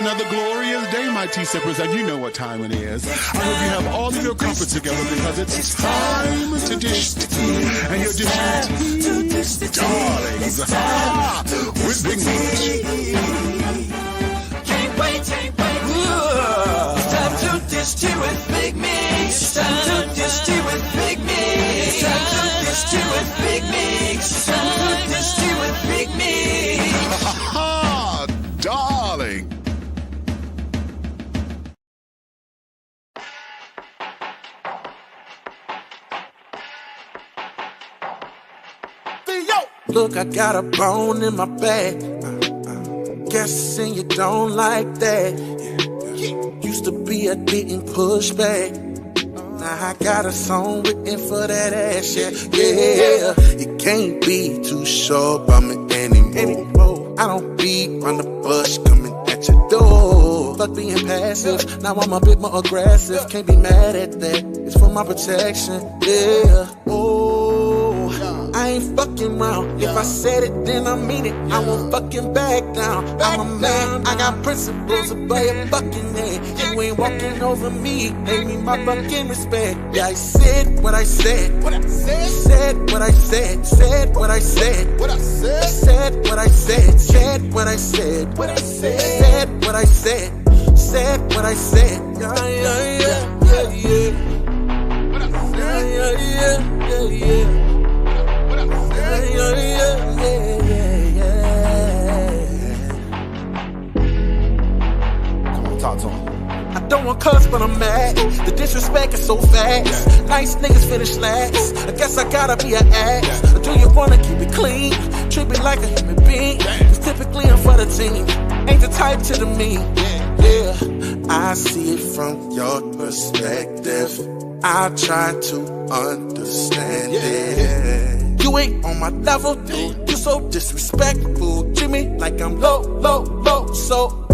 another glorious day, my tea sippers, and you know what time it is. I hope you have all of your comfort together because it's time to dish the tea. And you're dishing tea, darlings, with Big Meat. Can't wait. It's time to dish tea with Big Meat. It's time to dish tea with Big Meat. It's time to dish tea with Big Meat. It's time to dish tea with Big Meat. Darling. Look, I got a bone in my back. Guessing you don't like that. Used to be a didn't push back. Now I got a song written for that ass, yeah. You can't be too sure about me anymore. I don't beat on the bush coming at your door. Fuck being passive, now I'm a bit more aggressive. Can't be mad at that, it's for my protection, yeah. I ain't fucking round. If I said it, then I mean it. I won't fucking back down. I'm a man, I got principles above your fucking head. You ain't walking over me, pay me my fucking respect. Yeah, I said what I said. Said what I said. Said what I said. Said what I said. Said what I said. Said what I said. Said what I said. Yeah. Come on, talk to him. I don't want cuss, but I'm mad. The disrespect is so fast. Nice niggas finish last. I guess I gotta be an ass. Or do you wanna keep it clean? Treat me like a human being. Cause typically I'm for the team. Ain't the type to the mean. Yeah, I see it from your perspective. I try to understand it. You ain't on my level, dude. You so disrespectful. Treat me like I'm low. So,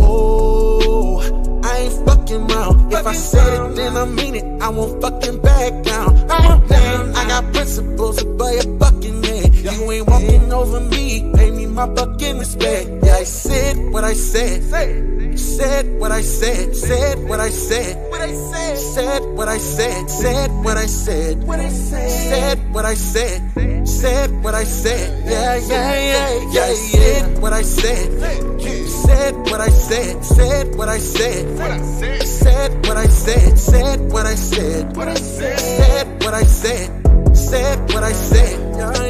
I ain't fucking round. If I said it, then I mean it. I won't fucking back down. I'm a man, I got principles above your fucking head. You ain't walking over me, pay me my fucking respect. Yeah, I said what I said. Said what I said. Said what I said. Said what I said. Said what I said. Said what I said. Said what I said. Yeah. Said what I said. Said what I said. Said what I said. Said what I said. Said what I said. Said what I said. Said what I said. Yeah.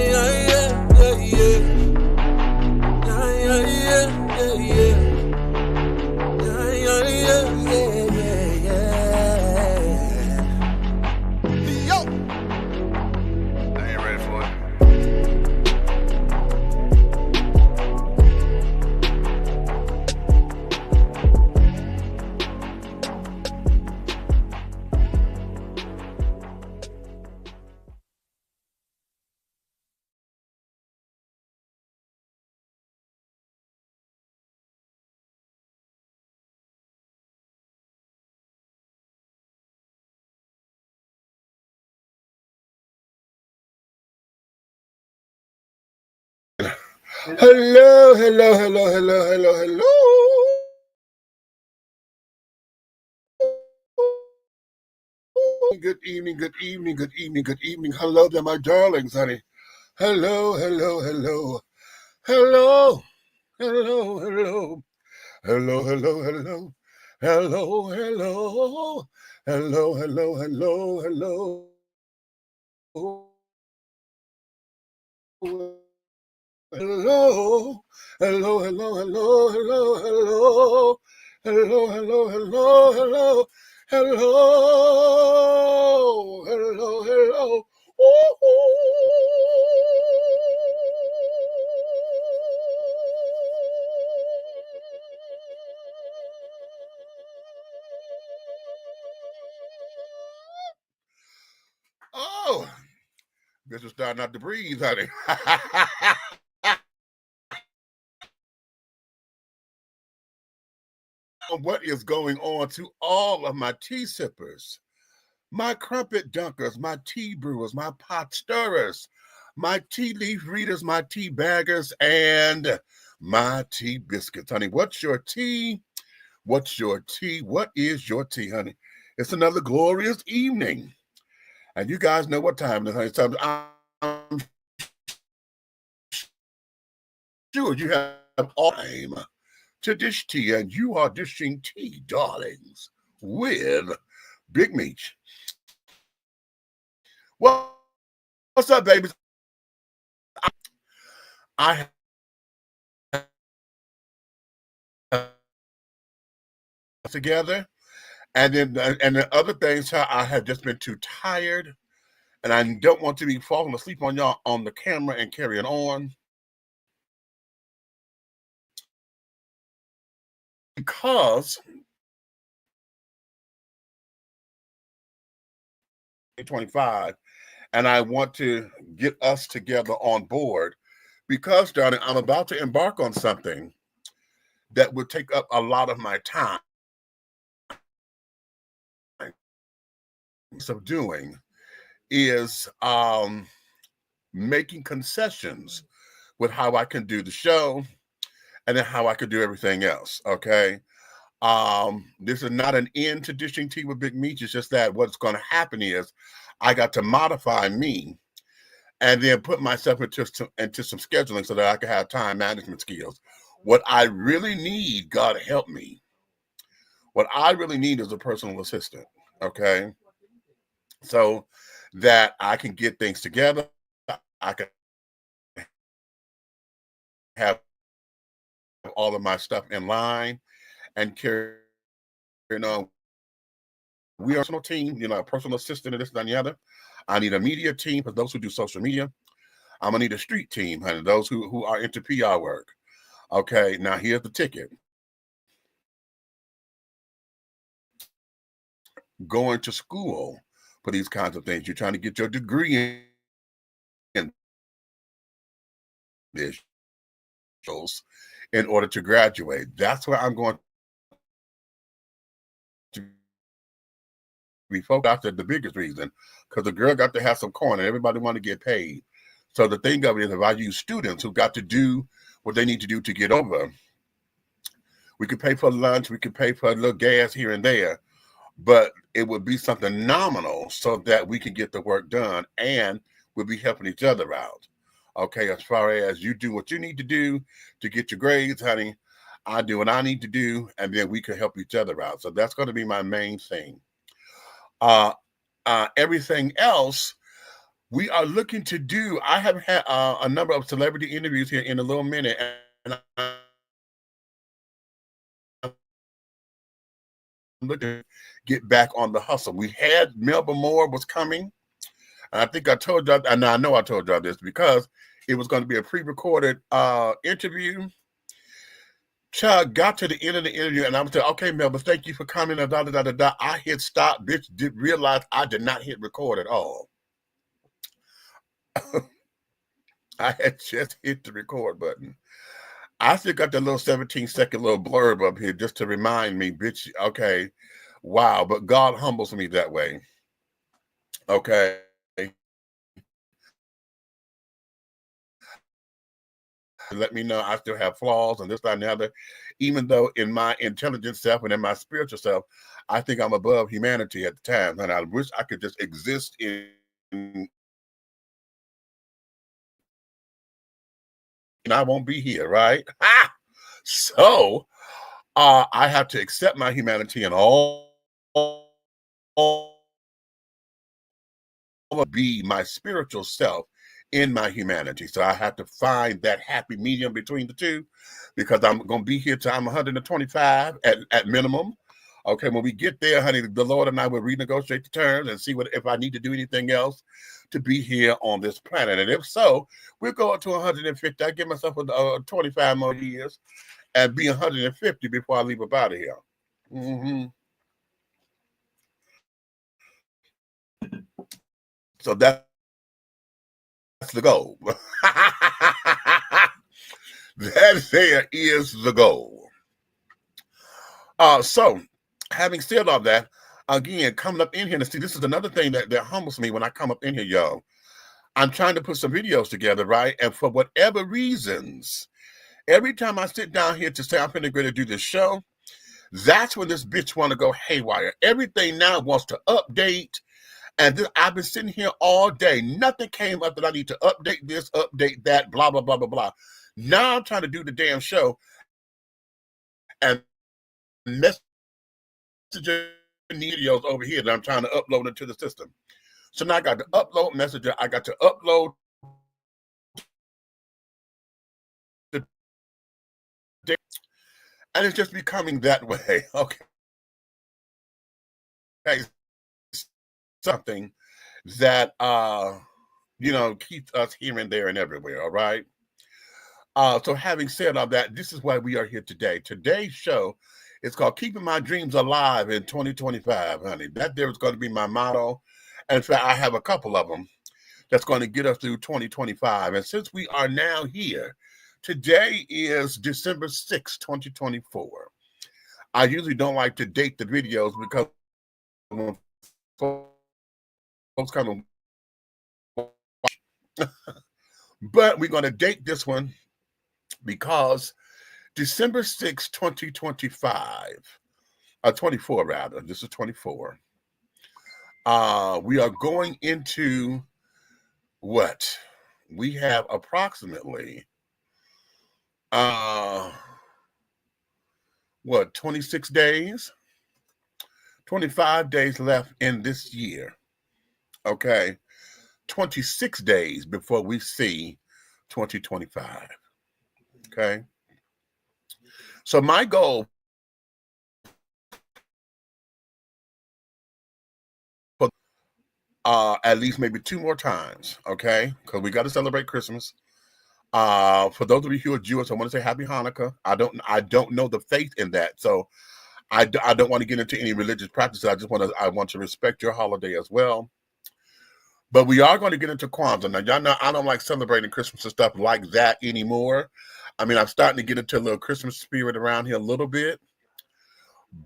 Yo! I ain't ready for it. Hello. Good evening. Hello there, my darlings, honey. Hello. Hello. Oh, guess we're starting out to breathe, honey. What is going on to all of my tea sippers, my crumpet dunkers, my tea brewers, my pot stirrers, my tea leaf readers, my tea baggers, and my tea biscuits, honey? What's your tea? What's your tea? What is your tea, honey? It's another glorious evening. And you guys know what time it is, honey. So I'm sure you have all time to dish tea, and you are dishing tea, darlings, with Big Meech. What's up, babies? I have together, and the other things, I have just been too tired, and I don't want to be falling asleep on y'all on the camera and carrying on because 2025, and I want to get us together on board because, darling, I'm about to embark on something that would take up a lot of my time. So doing is making concessions with how I can do the show and then how I could do everything else. Okay. This is not an end to dishing tea with Big Meech. It's just that what's going to happen is I got to modify me and then put myself into some scheduling so that I can have time management skills. What I really need, God help me, what I really need is a personal assistant. Okay. So that I can get things together. I can have all of my stuff in line and carry on. We are a personal team, a personal assistant and this and the other. I need a media team for those who do social media. I'm gonna need a street team, honey, those who are into PR work. Okay, now here's the ticket. Going to school for these kinds of things. You're trying to get your degree in this in order to graduate. That's where I'm going to be focused. I said the biggest reason, because the girl got to have some coin and everybody want to get paid. So the thing of it is, if I use students who got to do what they need to do to get over, we could pay for lunch, we could pay for a little gas here and there, but it would be something nominal so that we can get the work done and we'll be helping each other out. Okay, as far as you do what you need to do to get your grades, honey, I do what I need to do, and then we can help each other out. So that's going to be my main thing. Everything else we are looking to do. I have had a number of celebrity interviews here in a little minute, and I'm looking to get back on the hustle. We had Melba Moore was coming. And I think I told y'all, and I know I told y'all this because it was going to be a pre-recorded interview. Child got to the end of the interview, and I was like, okay, Melba, thank you for coming. I hit stop, bitch, did realize I did not hit record at all. I had just hit the record button. I still got that little 17-second little blurb up here just to remind me, bitch, okay, wow, but God humbles me that way. Okay. Let me know I still have flaws and this, that, and the other, even though in my intelligent self and in my spiritual self, I think I'm above humanity at the time. And I wish I could just exist in and I won't be here, right? So I have to accept my humanity and all be my spiritual self in my humanity. So I have to find that happy medium between the two, because I'm going to be here till I'm 125 at minimum. Okay, when we get there, honey, the Lord and I will renegotiate the terms and see if I need to do anything else to be here on this planet. And if so, we'll go up to 150. I give myself 25 more years and be 150 before I leave up out of here. So that's the goal. That there is the goal. So having said all that, again, coming up in here to see, this is another thing that humbles me when I come up in here, y'all. I'm trying to put some videos together, right? And for whatever reasons, every time I sit down here to say I'm going to do this show, That's when this bitch want to go haywire. Everything now wants to update. And I've been sitting here all day. Nothing came up that I need to update this, update that, blah, blah, blah, blah, blah. Now I'm trying to do the damn show. And messages videos over here that I'm trying to upload into the system. So now I got to upload messenger. I got to upload the data. And it's just becoming that way. Okay. Something that keeps us here and there and everywhere. All right. So having said all that, this is why we are here today. Today's show is called Keeping My Dreams Alive in 2025, honey. That there is going to be my motto. And in fact, I have a couple of them that's going to get us through 2025. And since we are now here, today is December 6, 2024. I usually don't like to date the videos because when folks come and watch. But we're going to date this one because December 6, 2025, 24 rather, this is 24. We are going into what? We have approximately 26 days, 25 days left in this year. Okay. 26 days before we see 2025. Okay. So my goal for at least maybe 2 more times, okay? Because we got to celebrate Christmas. For those of you who are Jewish, I want to say Happy Hanukkah. I don't know the faith in that, so I don't want to get into any religious practices. I want to respect your holiday as well. But we are going to get into Kwanzaa. Now, y'all know I don't like celebrating Christmas and stuff like that anymore. I mean, I'm starting to get into a little Christmas spirit around here a little bit.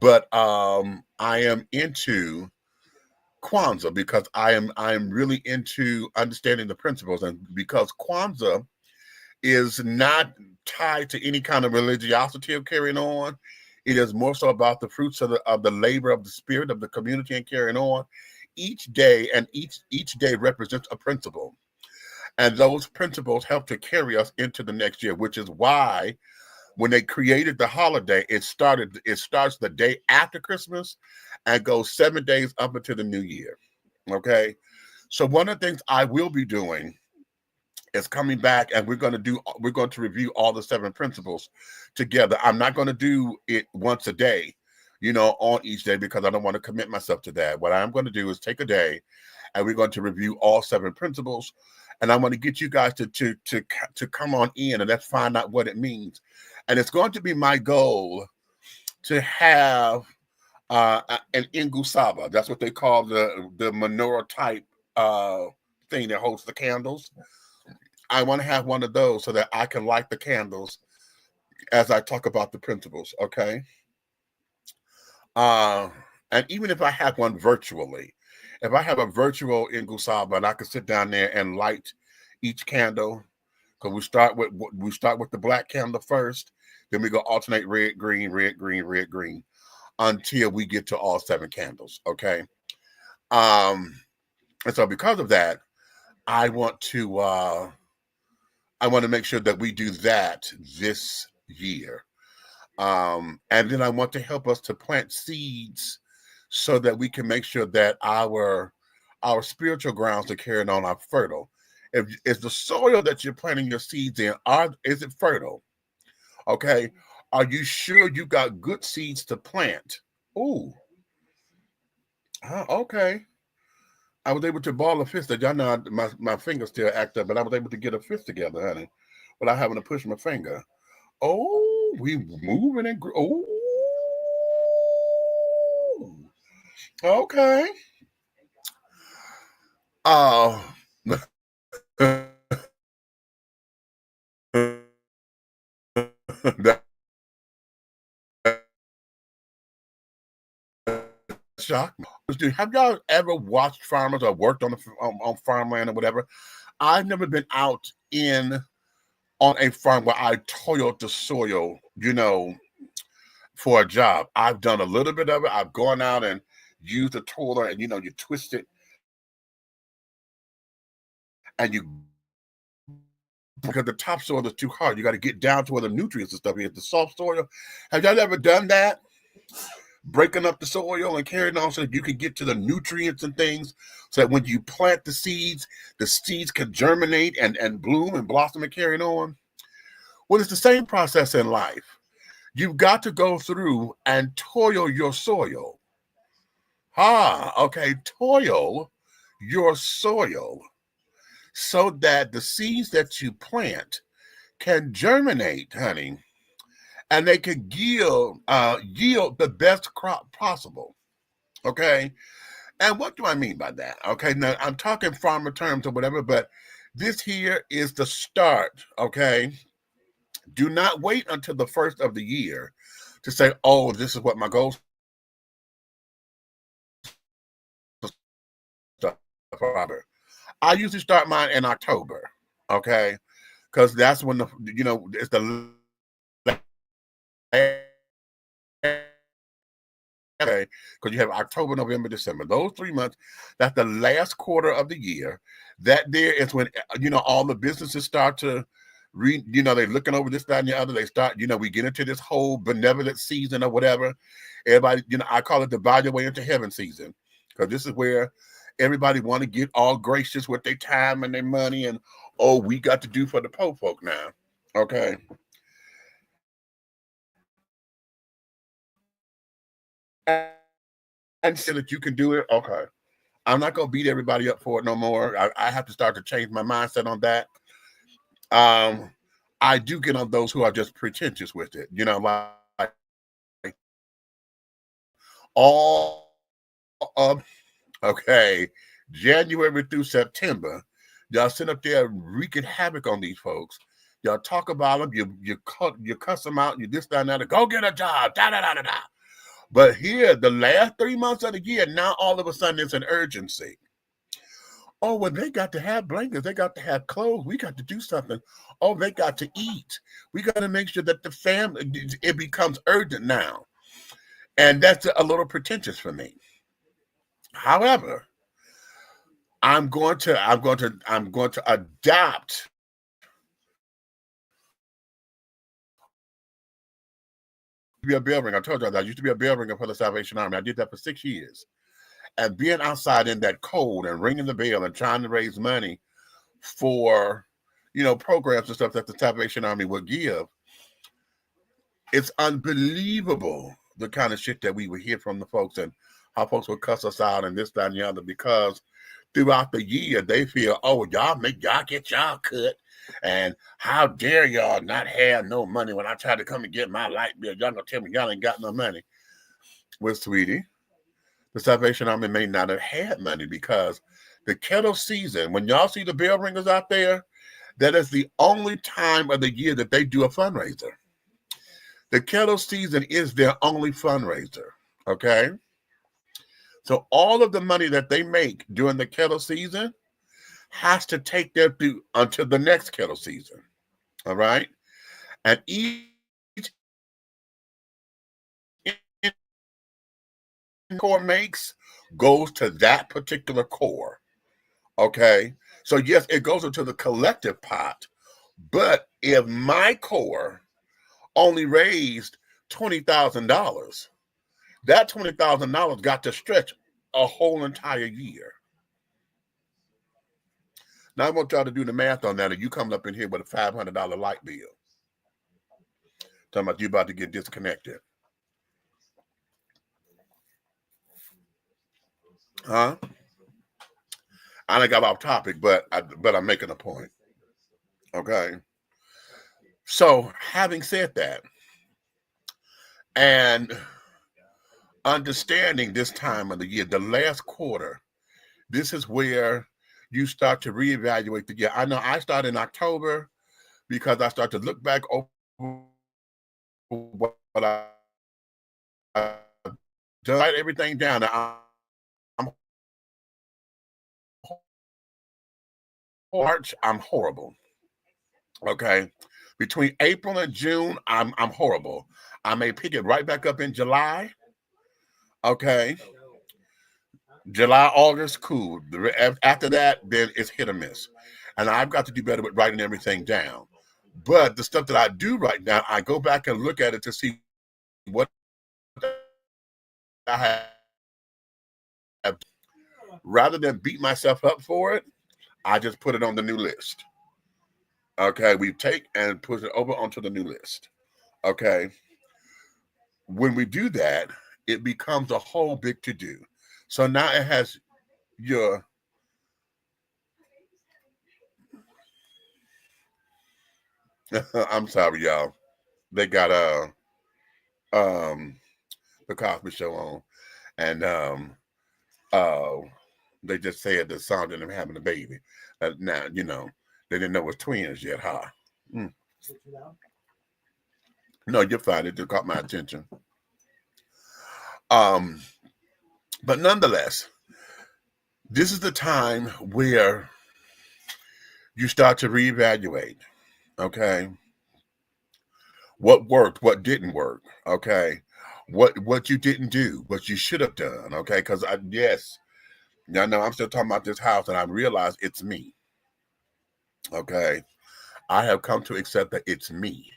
But I am into Kwanzaa because I am really into understanding the principles. And because Kwanzaa is not tied to any kind of religiosity of carrying on, it is more so about the fruits of the labor of the spirit of the community and carrying on. Each day and each day represents a principle, and those principles help to carry us into the next year, which is why when they created the holiday, it starts the day after Christmas and goes 7 days up until the new year. Okay, so one of the things I will be doing is coming back, and we're going to review all the 7 principles together. I'm not going to do it once a day, on each day, because I don't want to commit myself to that. What I'm going to do is take a day and we're going to review all 7 principles. And I want to get you guys to come on in and let's find out what it means. And it's going to be my goal to have an ingusaba. That's what they call the menorah type thing that holds the candles. I want to have one of those so that I can light the candles as I talk about the principles. Okay. And even if I have one virtually, if I have a virtual ingusaba and I can sit down there and light each candle, because we start with the black candle first, then we go alternate red, green, red, green, red, green, until we get to all 7 candles. Okay. And so because of that, I want to make sure that we do that this year. And then I want to help us to plant seeds so that we can make sure that our spiritual grounds are carrying on are fertile. Is the soil that you're planting your seeds in, is it fertile? Okay. Are you sure you got good seeds to plant? Ooh. Okay. I was able to ball a fist. Y'all know my fingers still act up, but I was able to get a fist together, honey, without having to push my finger. Oh, we moving and oh, okay. That shocked me. Have y'all ever watched farmers or worked on farmland or whatever? I've never been out on a farm where I toiled the soil, for a job. I've done a little bit of it. I've gone out and used a twirler, and you twist it, and you, because the topsoil is too hard. You got to get down to where the nutrients and stuff is. The soft soil. Have y'all ever done that? Breaking up the soil and carrying on so that you can get to the nutrients and things, so that when you plant the seeds can germinate and bloom and blossom and carry on. Well, it's the same process in life. You've got to go through and toil your soil. Okay, toil your soil so that the seeds that you plant can germinate, honey, and they can yield the best crop possible. Okay, and what do I mean by that? Okay, now I'm talking farmer terms or whatever, but this here is the start. Okay, do not wait until the first of the year to say, "Oh, this is what my goals are." I usually start mine in October. Okay, because that's when it's the okay, because you have October, November, December. Those 3 months, that's the last quarter of the year. That there is when all the businesses start to they're looking over this, that, and the other. They start, we get into this whole benevolent season or whatever. Everybody, I call it the buy your way into heaven season, because this is where everybody want to get all gracious with their time and their money, and we got to do for the poor folk now. Okay. And so that you can do it. Okay. I'm not going to beat everybody up for it no more. I have to start to change my mindset on that. I do get on those who are just pretentious with it. Like all of, January through September, y'all sit up there wreaking havoc on these folks. Y'all talk about them, you cuss them out, you this, that, and that, go get a job, da-da-da-da-da. But here, the last 3 months of the year, now all of a sudden it's an urgency. Oh, well, they got to have blankets. They got to have clothes. We got to do something. Oh, they got to eat. We got to make sure that the family, it becomes urgent now. And that's a little pretentious for me. However, I'm going to adopt be a bell ringer. I told you that I used to be a bell ringer for the Salvation Army. I did that for 6 years. And being outside in that cold and ringing the bell and trying to raise money for, programs and stuff that the Salvation Army would give, it's unbelievable the kind of shit that we would hear from the folks and how folks would cuss us out and this, that, and the other, because throughout the year they feel, oh, y'all get y'all cut. And how dare y'all not have no money when I try to come and get my light bill? Y'all gonna tell me y'all ain't got no money. Well, sweetie, the Salvation Army may not have had money, because the kettle season, when y'all see the bell ringers out there, that is the only time of the year that they do a fundraiser. The kettle season is their only fundraiser, okay? So all of the money that they make during the kettle season has to take them through until the next kettle season, all right? And each core makes goes to that particular core, okay? So yes, it goes into the collective pot, but if my core only raised $20,000, that $20,000 got to stretch a whole entire year. Now I want y'all to do the math on that, and you coming up in here with a $500 light bill. Talking about you about to get disconnected. Huh? I done got off topic, but I'm making a point. Okay. So having said that, and understanding this time of the year, the last quarter, this is where you start to reevaluate the year. I know I start in October because I start to look back over what I write everything down. March, I'm horrible. Okay. Between April and June, I'm horrible. I may pick it right back up in July. Okay. July, August, cool. After that, then it's hit or miss. And I've got to do better with writing everything down. But the stuff that I do write down, I go back and look at it to see what I have. Rather than beat myself up for it, I just put it on the new list. Okay, we take and put it over onto the new list. Okay. When we do that, it becomes a whole big to-do. So now it has your I'm sorry, y'all. They got the Cosby Show on, and uh they just said the son didn't having a baby. Now they didn't know it was twins yet, huh? Mm. No, you're fine. It just caught my attention. But nonetheless, this is the time where you start to reevaluate. Okay, what worked, what didn't work. Okay, what you didn't do, what you should have done. Okay, because yes, y'all know I'm still talking about this house, and I realize it's me. Okay, I have come to accept that it's me.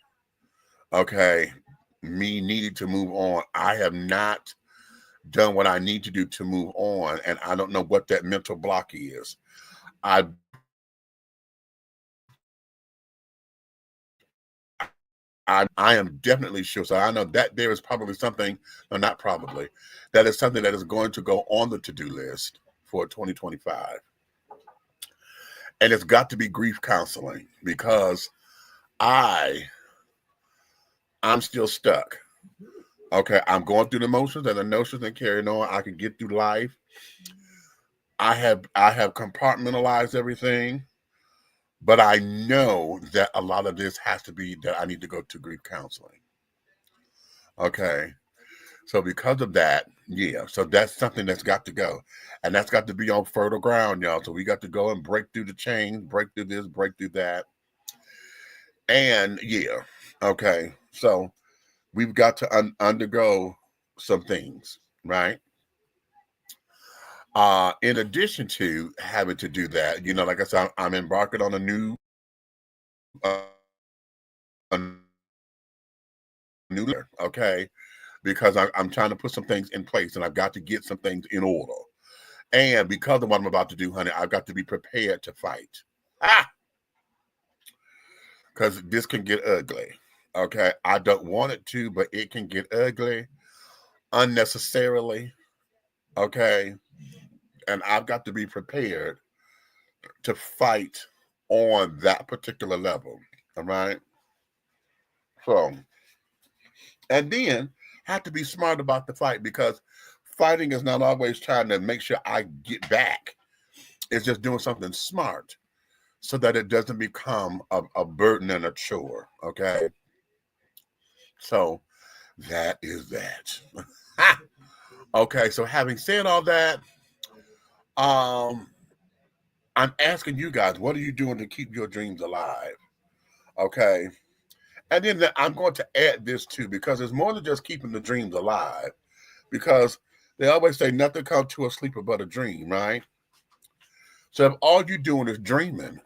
Okay, me needing to move on. I have not done what I need to do to move on, and I don't know what that mental block is. I am definitely sure. So I know that there is probably something, no, not probably, that is something that is going to go on the to-do list for 2025. And it's got to be grief counseling, because I'm still stuck. Okay, I'm going through the motions and the notions and carrying on. I can get through life. I have compartmentalized everything, but I know that a lot of this has to be that I need to go to grief counseling. Okay, so because of that, yeah, so that's something that's got to go, and that's got to be on fertile ground, y'all. So we got to go and break through the chain, break through this, break through that, and yeah, okay. So we've got to undergo some things, right? In addition to having to do that, like I said, I'm embarking on uh, a new year, okay, because I'm trying to put some things in place, and I've got to get some things in order. And because of what I'm about to do, honey, I've got to be prepared to fight. Because this can get ugly. Okay, I don't want it to, but it can get ugly unnecessarily. Okay, and I've got to be prepared to fight on that particular level. All right. So, and then have to be smart about the fight, because fighting is not always trying to make sure I get back. It's just doing something smart so that it doesn't become a burden and a chore. Okay. So that is that. Okay. So having said all that, I'm asking you guys, what are you doing to keep your dreams alive? Okay. And then I'm going to add this too, because it's more than just keeping the dreams alive, because they always say nothing comes to a sleeper but a dream, right? So if all you're doing is dreaming,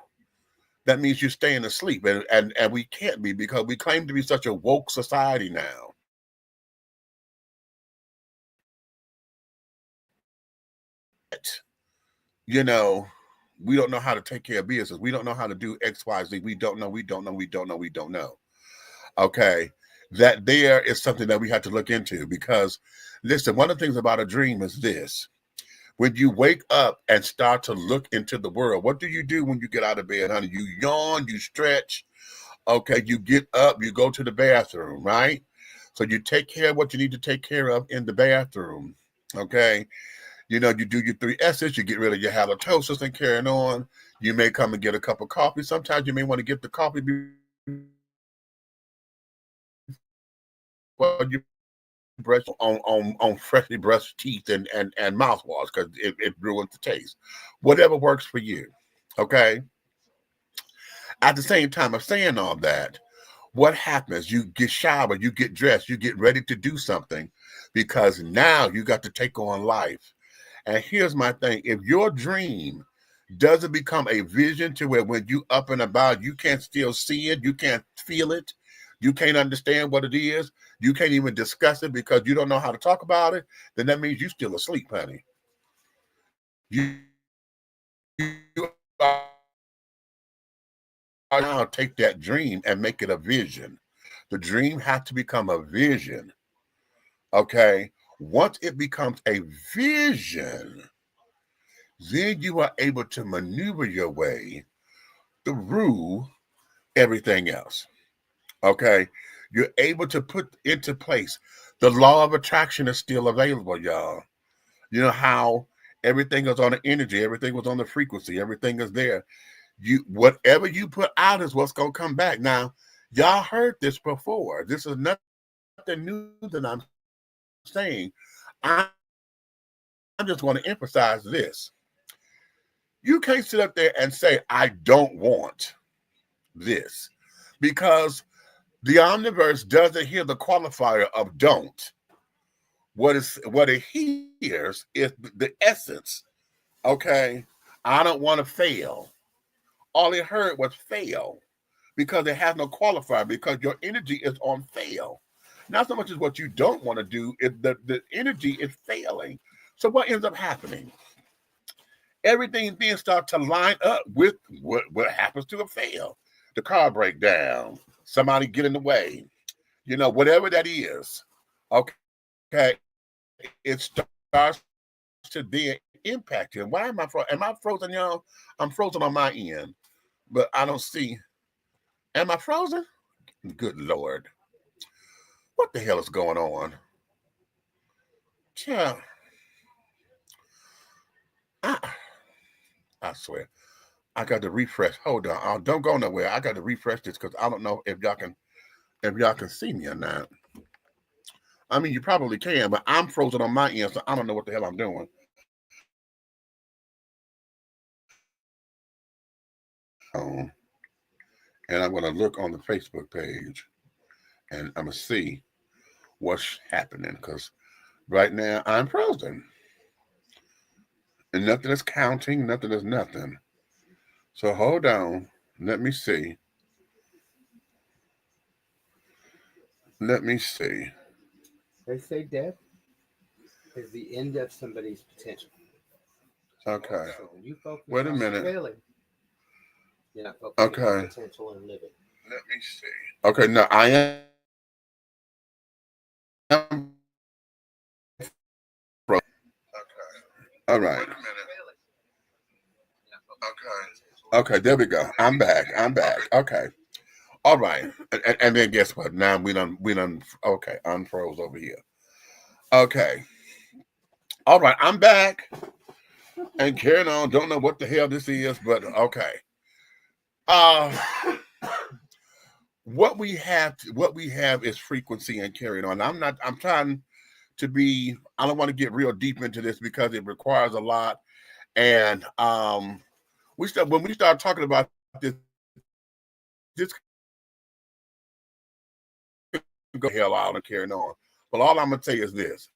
that means you're staying asleep. And we can't be, because we claim to be such a woke society now. We don't know how to take care of business. We don't know how to do X, Y, Z. We don't know. Okay. That there is something that we have to look into, because listen, one of the things about a dream is this. When you wake up and start to look into the world, what do you do when you get out of bed, honey? You yawn, you stretch. Okay, you get up, you go to the bathroom, right? So you take care of what you need to take care of in the bathroom. Okay. You do your 3 S's, you get rid of your halitosis and carrying on. You may come and get a cup of coffee. Sometimes you may want to get the coffee before you brush on freshly brushed teeth and mouthwash, because it ruins the taste. Whatever works for you. Okay. At the same time of saying all that, what happens? You get showered, you get dressed, you get ready to do something because now you got to take on life. And here's my thing. If your dream doesn't become a vision to where when you up and about, you can't still see it, you can't feel it, you can't understand what it is, you can't even discuss it because you don't know how to talk about it, then that means you're still asleep, honey. You now take that dream and make it a vision. The dream has to become a vision. Okay. Once it becomes a vision, then you are able to maneuver your way through everything else. Okay. You're able to put into place. The law of attraction is still available, y'all. You know how everything is on the energy, everything was on the frequency, everything is there. You whatever you put out is what's gonna come back. Now, y'all heard this before. This is nothing new that I'm saying. I just want to emphasize this. You can't sit up there and say, I don't want this, because the omniverse doesn't hear the qualifier of don't. What it hears is the essence. Okay, I don't want to fail. All it heard was fail, because it has no qualifier, because your energy is on fail. Not so much as what you don't want to do, the energy is failing. So what ends up happening? Everything then starts to line up with what happens to a fail. The car break down, somebody get in the way, whatever that is. Okay, it starts to then impact you. Why am I frozen? Am I frozen, y'all? I'm frozen on my end, but I don't see. Am I frozen? Good Lord. What the hell is going on? Yeah. I swear. I got to refresh. Hold on. Don't go nowhere. I got to refresh this because I don't know if y'all can see me or not. I mean, you probably can, but I'm frozen on my end, so I don't know what the hell I'm doing. And I'm going to look on the Facebook page, and I'm going to see what's happening, because right now I'm frozen. And nothing is counting, nothing is nothing. So hold on. Let me see. They say death is the end of somebody's potential. Okay. So when you focus Wait a on minute. failing, you're not focusing on potential and living. Let me see. Okay, no, I am frozen. Okay. All right. Okay, there we go. I'm back. Okay. All right. And then guess what? Now we done okay, unfroze over here. Okay. All right, I'm back and carrying on. Don't know what the hell this is, but okay. What we have is frequency and carrying on. I'm trying to be, I don't want to get real deep into this because it requires a lot. And when we start talking about this go hell out and carrying on. But all I'm gonna say is this.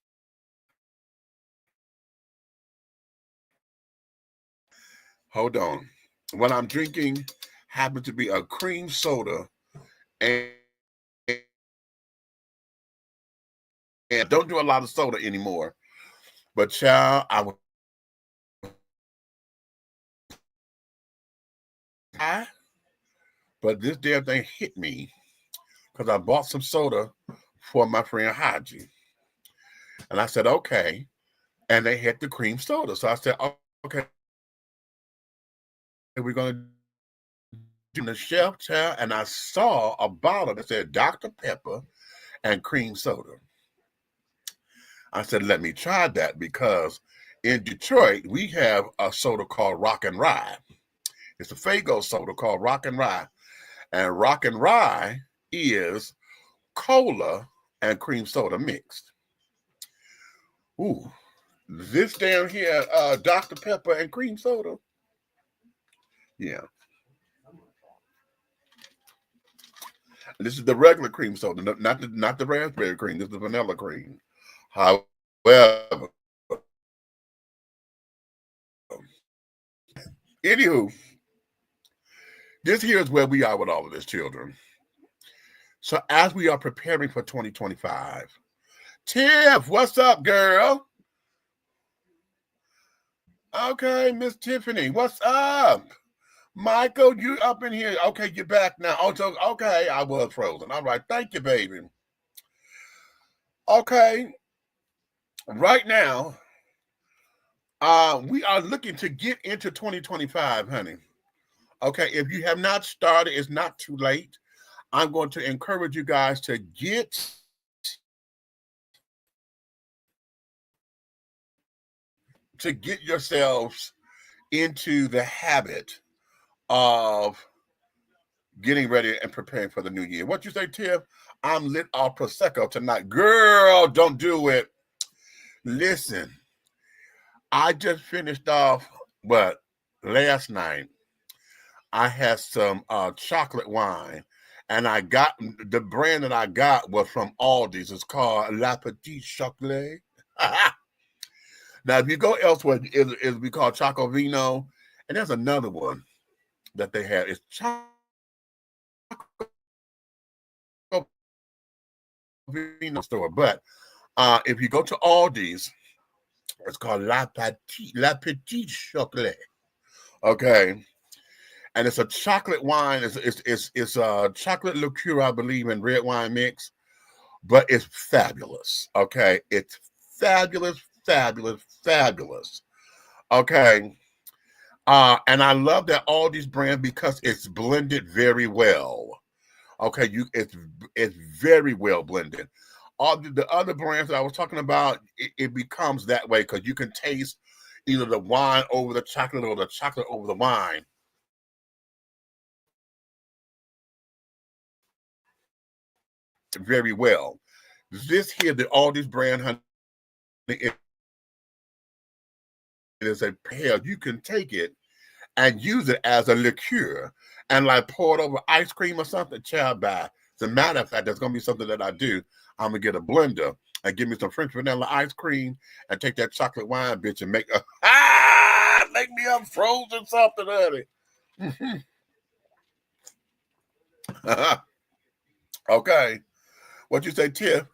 Hold on. What I'm drinking happens to be a cream soda, and don't do a lot of soda anymore. But child, but this damn thing hit me because I bought some soda for my friend Haji. And I said, okay. And they had the cream soda. So I said, okay, we're going to do the shelf, child. And I saw a bottle that said Dr. Pepper and cream soda. I said, let me try that, because in Detroit, we have a soda called Rock and Rye. It's a Faygo soda called Rock and Rye. And Rock and Rye is cola and cream soda mixed. Ooh, this down here, Dr. Pepper and cream soda. Yeah. This is the regular cream soda, not the raspberry cream. This is vanilla cream. However, anywho, this here is where we are with all of this, children. So as we are preparing for 2025, Tiff, what's up, girl? Okay, Miss Tiffany, what's up? Michael, you up in here? Okay, you're back now. Oh, so, okay, I was frozen. All right, thank you, baby. Okay, right now, we are looking to get into 2025, honey. Okay, if you have not started, it's not too late. I'm going to encourage you guys to get yourselves into the habit of getting ready and preparing for the new year. What you say, Tiff? I'm lit off Prosecco tonight. Girl, don't do it. Listen, I just finished off, last night, I had some chocolate wine, and I got, the brand that I got was from Aldi's. It's called La Petite Chocolat. Now, if you go elsewhere, it'll be called Choco Vino, and there's another one that they have. It's Choco Vino store, but if you go to Aldi's, it's called La Petite Chocolat. Okay, and it's a chocolate wine. It's a chocolate liqueur, I believe, in red wine mix, but it's fabulous. Okay, it's fabulous. Okay. And I love that Aldi's brand because it's blended very well. Okay, it's very well blended. All the other brands that I was talking about, it becomes that way because you can taste either the wine over the chocolate or the chocolate over the wine. Very well. This here, the Aldi's brand, honey, it is a pair. You can take it and use it as a liqueur and like pour it over ice cream or something. Child, bye. As a matter of fact, that's going to be something that I do. I'm going to get a blender and give me some French vanilla ice cream and take that chocolate wine, bitch, and make me a frozen something, honey. Okay. What you say, Tiff?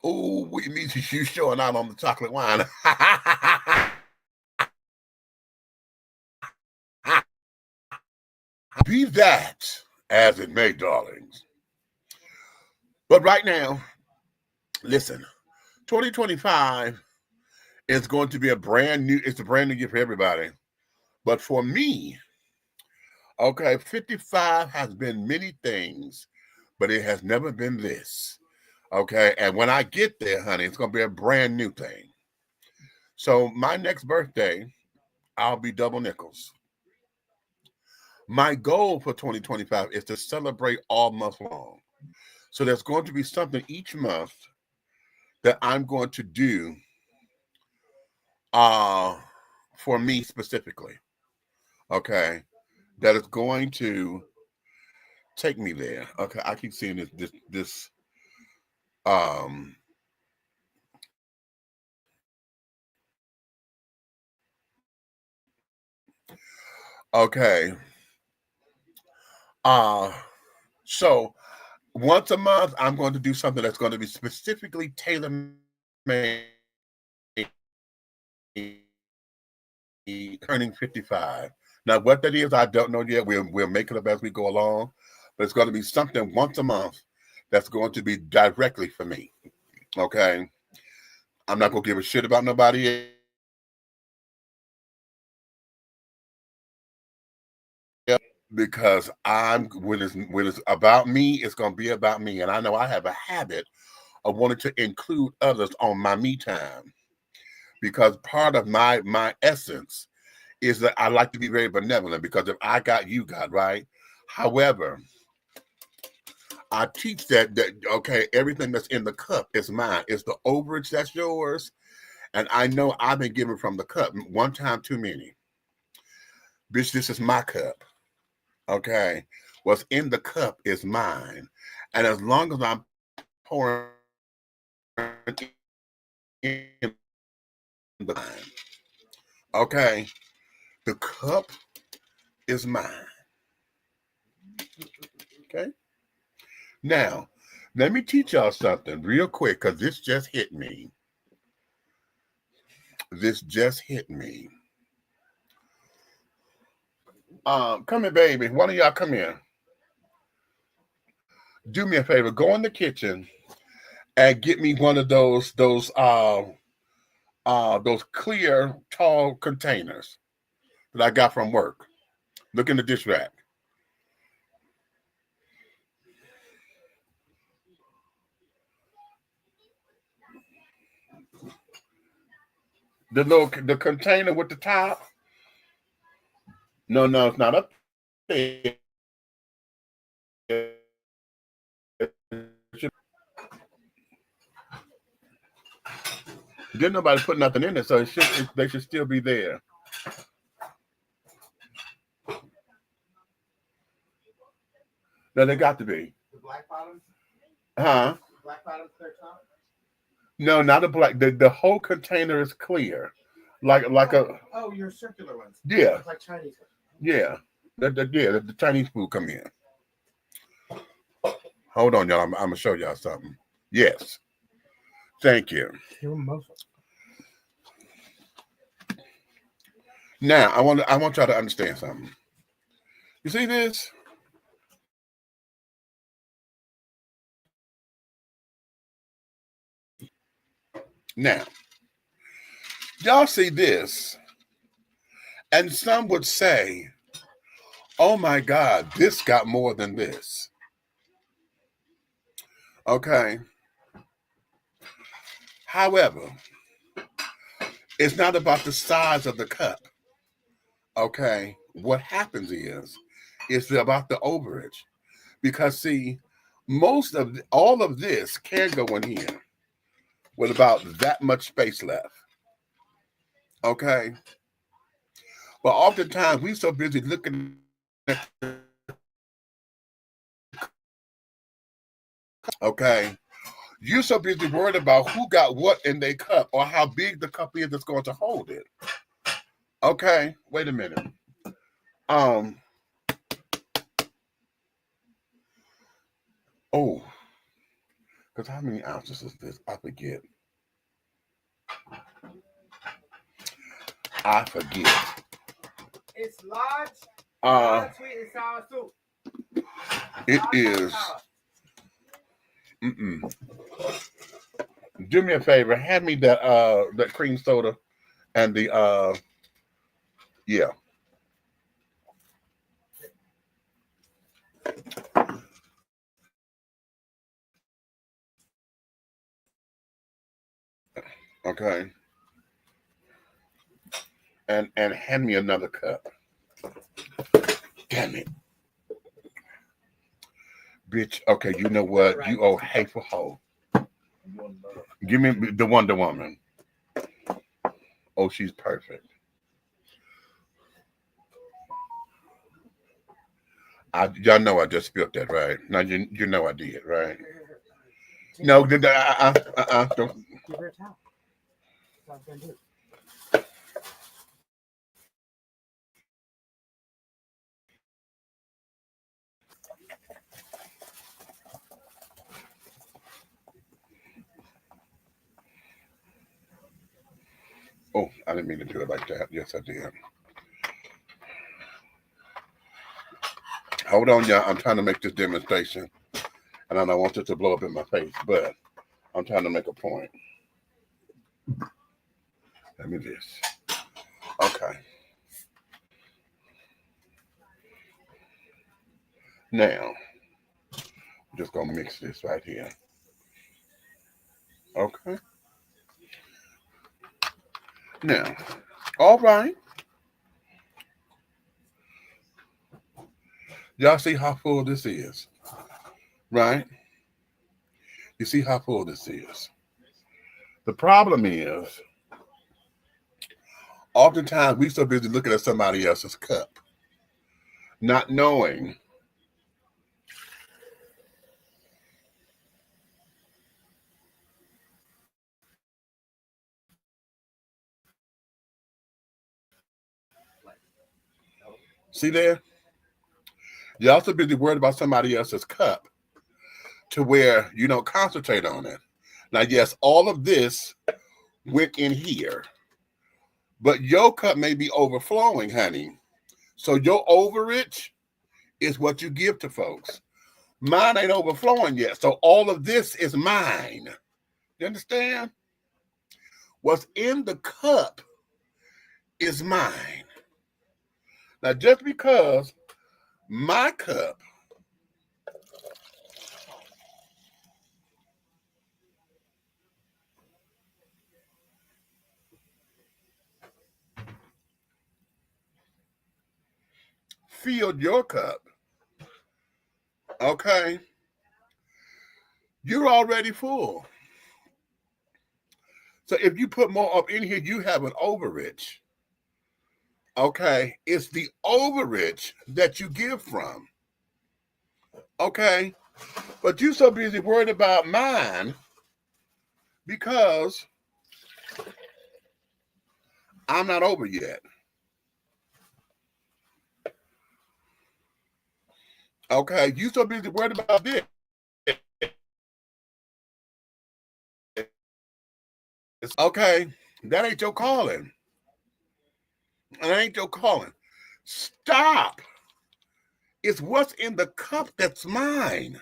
Ooh, we mean you showing out on the chocolate wine. Be that as it may, darlings. But right now, listen, 2025 is going to be it's a brand new year for everybody. But for me, okay, 55 has been many things, but it has never been this. Okay, and when I get there, honey, it's going to be a brand new thing. So my next birthday, I'll be double nickels. My goal for 2025 is to celebrate all month long. So there's going to be something each month that I'm going to do for me specifically. Okay. That is going to take me there. Okay. I keep seeing this okay. So once a month, I'm going to do something that's going to be specifically tailor-made, turning 55. Now, what that is, I don't know yet. We'll make it up as we go along, but it's going to be something once a month that's going to be directly for me. Okay, I'm not going to give a shit about nobody else because when it's about me, it's going to be about me, and I know I have a habit of wanting to include others on my me time because part of my essence is that I like to be very benevolent because if I got, you got, right? However, I teach that okay, everything that's in the cup is mine. It's the overage that's yours. And I know I've been given from the cup one time too many. Bitch, this is my cup. Okay. What's in the cup is mine. And as long as I'm pouring in the mine, okay, the cup is mine. Okay? Now, let me teach y'all something real quick, because this just hit me. This just hit me. Come here, baby. One of y'all come here. Do me a favor. Go in the kitchen and get me one of those clear, tall containers that I got from work. Look in the dish rack. The container with the top. No, it's not up there. Didn't nobody put nothing in it, so they should still be there. No, they got to be. The black bottoms? Huh? Black bottoms, clear top? No, not a black. The whole container is clear, like a. Oh, your circular ones. Yeah. Like Chinese ones. Yeah. The Chinese food come in. Hold on, y'all. I'm gonna show y'all something. Yes. Thank you. Now I want y'all to understand something. You see this? Now, y'all see this, and some would say, oh my God, this got more than this. Okay. However, it's not about the size of the cup. Okay. What happens is, it's about the overage. Because see, all of this can go in here with about that much space left. Okay. But oftentimes we're so busy looking at, okay, you're so busy worried about who got what in their cup or how big the cup is that's going to hold it. Okay, wait a minute. Oh, because how many ounces is this? I forget. It's large, sweet and sour soup. It is. Do me a favor, hand me that cream soda and the yeah. Okay. And hand me another cup. Damn it. Bitch, okay, you know what? You old hateful hoe. Give me the Wonder Woman. Oh, she's perfect. Y'all know I just spilled that, right? Now you know I did, right? No, don't. Give her a towel. That's what I was going to do. Oh, I didn't mean to do it like that. Yes, I did. Hold on, y'all. I'm trying to make this demonstration. And I don't want it to blow up in my face, but I'm trying to make a point. Let me this. Okay. Now, I'm just going to mix this right here. Okay. Now, all right. Y'all see how full this is, right? You see how full this is. The problem is, oftentimes we so busy looking at somebody else's cup, not knowing See there? You're also busy worried about somebody else's cup to where you don't concentrate on it. Now, yes, all of this went in here, but your cup may be overflowing, honey. So your overage is what you give to folks. Mine ain't overflowing yet. So all of this is mine. You understand? What's in the cup is mine. Now, just because my cup filled your cup, okay, you're already full. So if you put more up in here, you have an overage. Okay, it's the overage that you give from. Okay, but you're so busy worried about mine because I'm not over yet. Okay, you so busy worried about this. Okay, that ain't your calling. That ain't your calling. Stop. It's what's in the cup that's mine.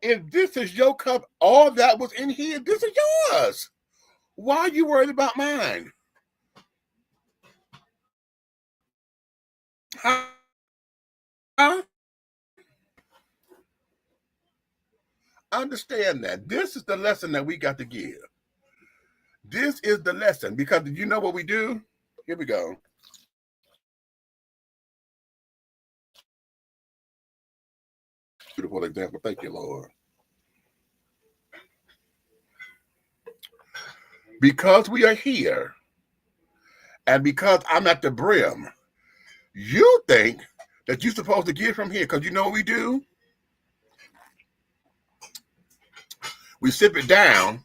If this is your cup, all that was in here, this is yours. Why are you worried about mine? Huh? Understand that. This is the lesson that we got to give. This is the lesson because you know what we do? Here we go. Beautiful example. Thank you, Lord. Because we are here and because I'm at the brim, you think that you're supposed to give from here because you know what we do? We sip it down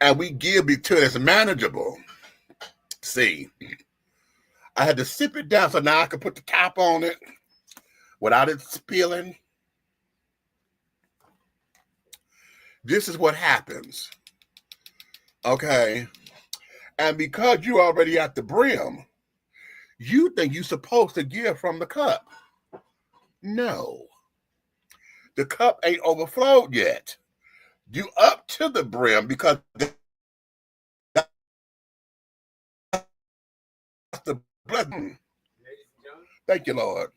and we give it till it's manageable. See, I had to sip it down so now I could put the top on it without it spilling. This is what happens. Okay. And because you're already at the brim, you think you're supposed to give from the cup. No. The cup ain't overflowed yet. You up to the brim because that's the blessing. Thank you, Lord.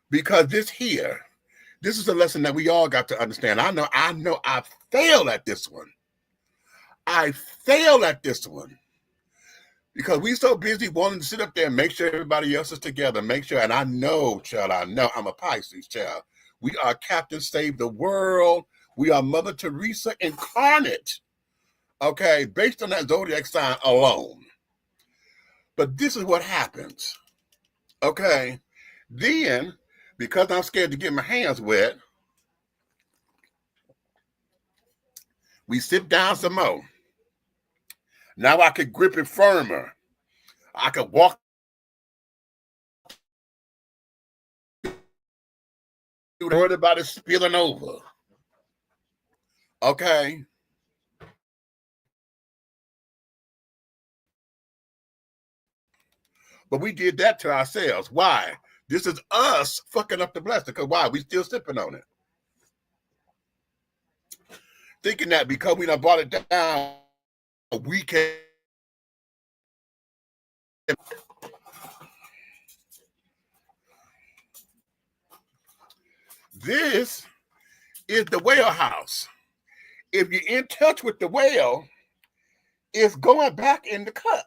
Because this here, this is a lesson that we all got to understand. I know I fail at this one. I fail at this one. Because we so busy wanting to sit up there and make sure everybody else is together. Make sure, and I know, child, I know I'm a Pisces, child. We are Captain Save the World. We are Mother Teresa incarnate. Okay, based on that zodiac sign alone. But this is what happens. Okay, then, because I'm scared to get my hands wet, we sit down some more. Now I can grip it firmer. I can walk. Worried about it spilling over. Okay. But we did that to ourselves. Why? This is us fucking up the blessing. Because why? We still sipping on it. Thinking that because we done brought it down, we can. This is the whale house. If you're in touch with the whale, it's going back in the cup.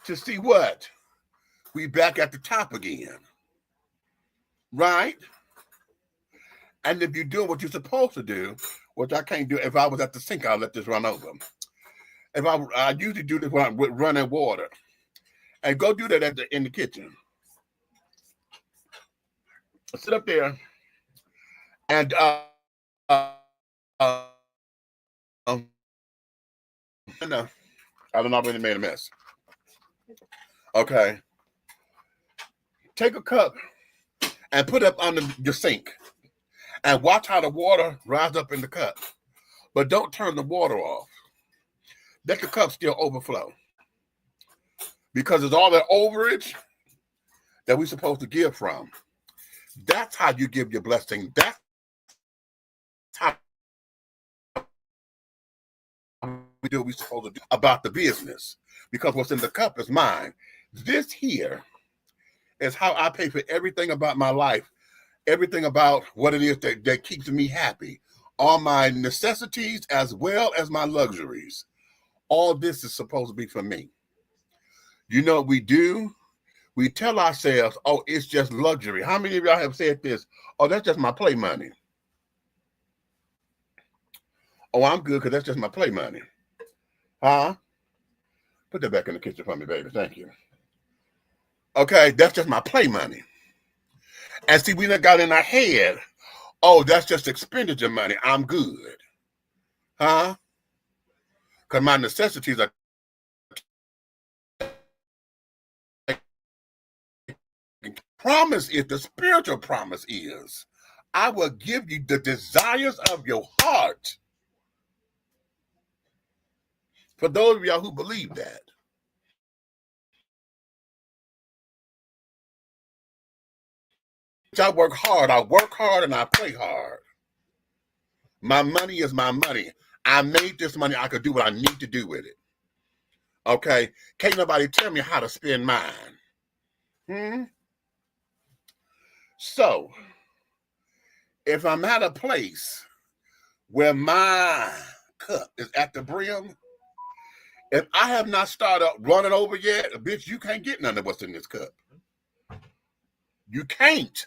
To see what? We back at the top again. Right? And if you're doing what you're supposed to do, which I can't do, if I was at the sink, I'll let this run over. If I usually do this when I'm with running water. And go do that in the kitchen. Sit up there and No, I don't already made a mess. Okay. Take a cup and put it up under your sink and watch how the water rise up in the cup. But don't turn the water off. Let the cup still overflow. Because it's all that overage that we're supposed to give from. That's how you give your blessing. That's how we do what we're supposed to do about the business. Because what's in the cup is mine. This here is how I pay for everything about my life, everything about what it is that keeps me happy. All my necessities as well as my luxuries. All this is supposed to be for me. You know what we do? We tell ourselves, oh, it's just luxury. How many of y'all have said this? Oh, that's just my play money. Oh, I'm good because that's just my play money. Huh? Put that back in the kitchen for me, baby. Thank you. Okay, that's just my play money. And see, we done got in our head, oh, that's just expenditure money. I'm good. Huh? Because my necessities are promise is, the spiritual promise is, I will give you the desires of your heart. For those of y'all who believe that. I work hard and I play hard. My money is my money. I made this money. I could do what I need to do with it. Okay? Can't nobody tell me how to spend mine. So, if I'm at a place where my cup is at the brim, if I have not started running over yet, bitch, you can't get none of what's in this cup. You can't.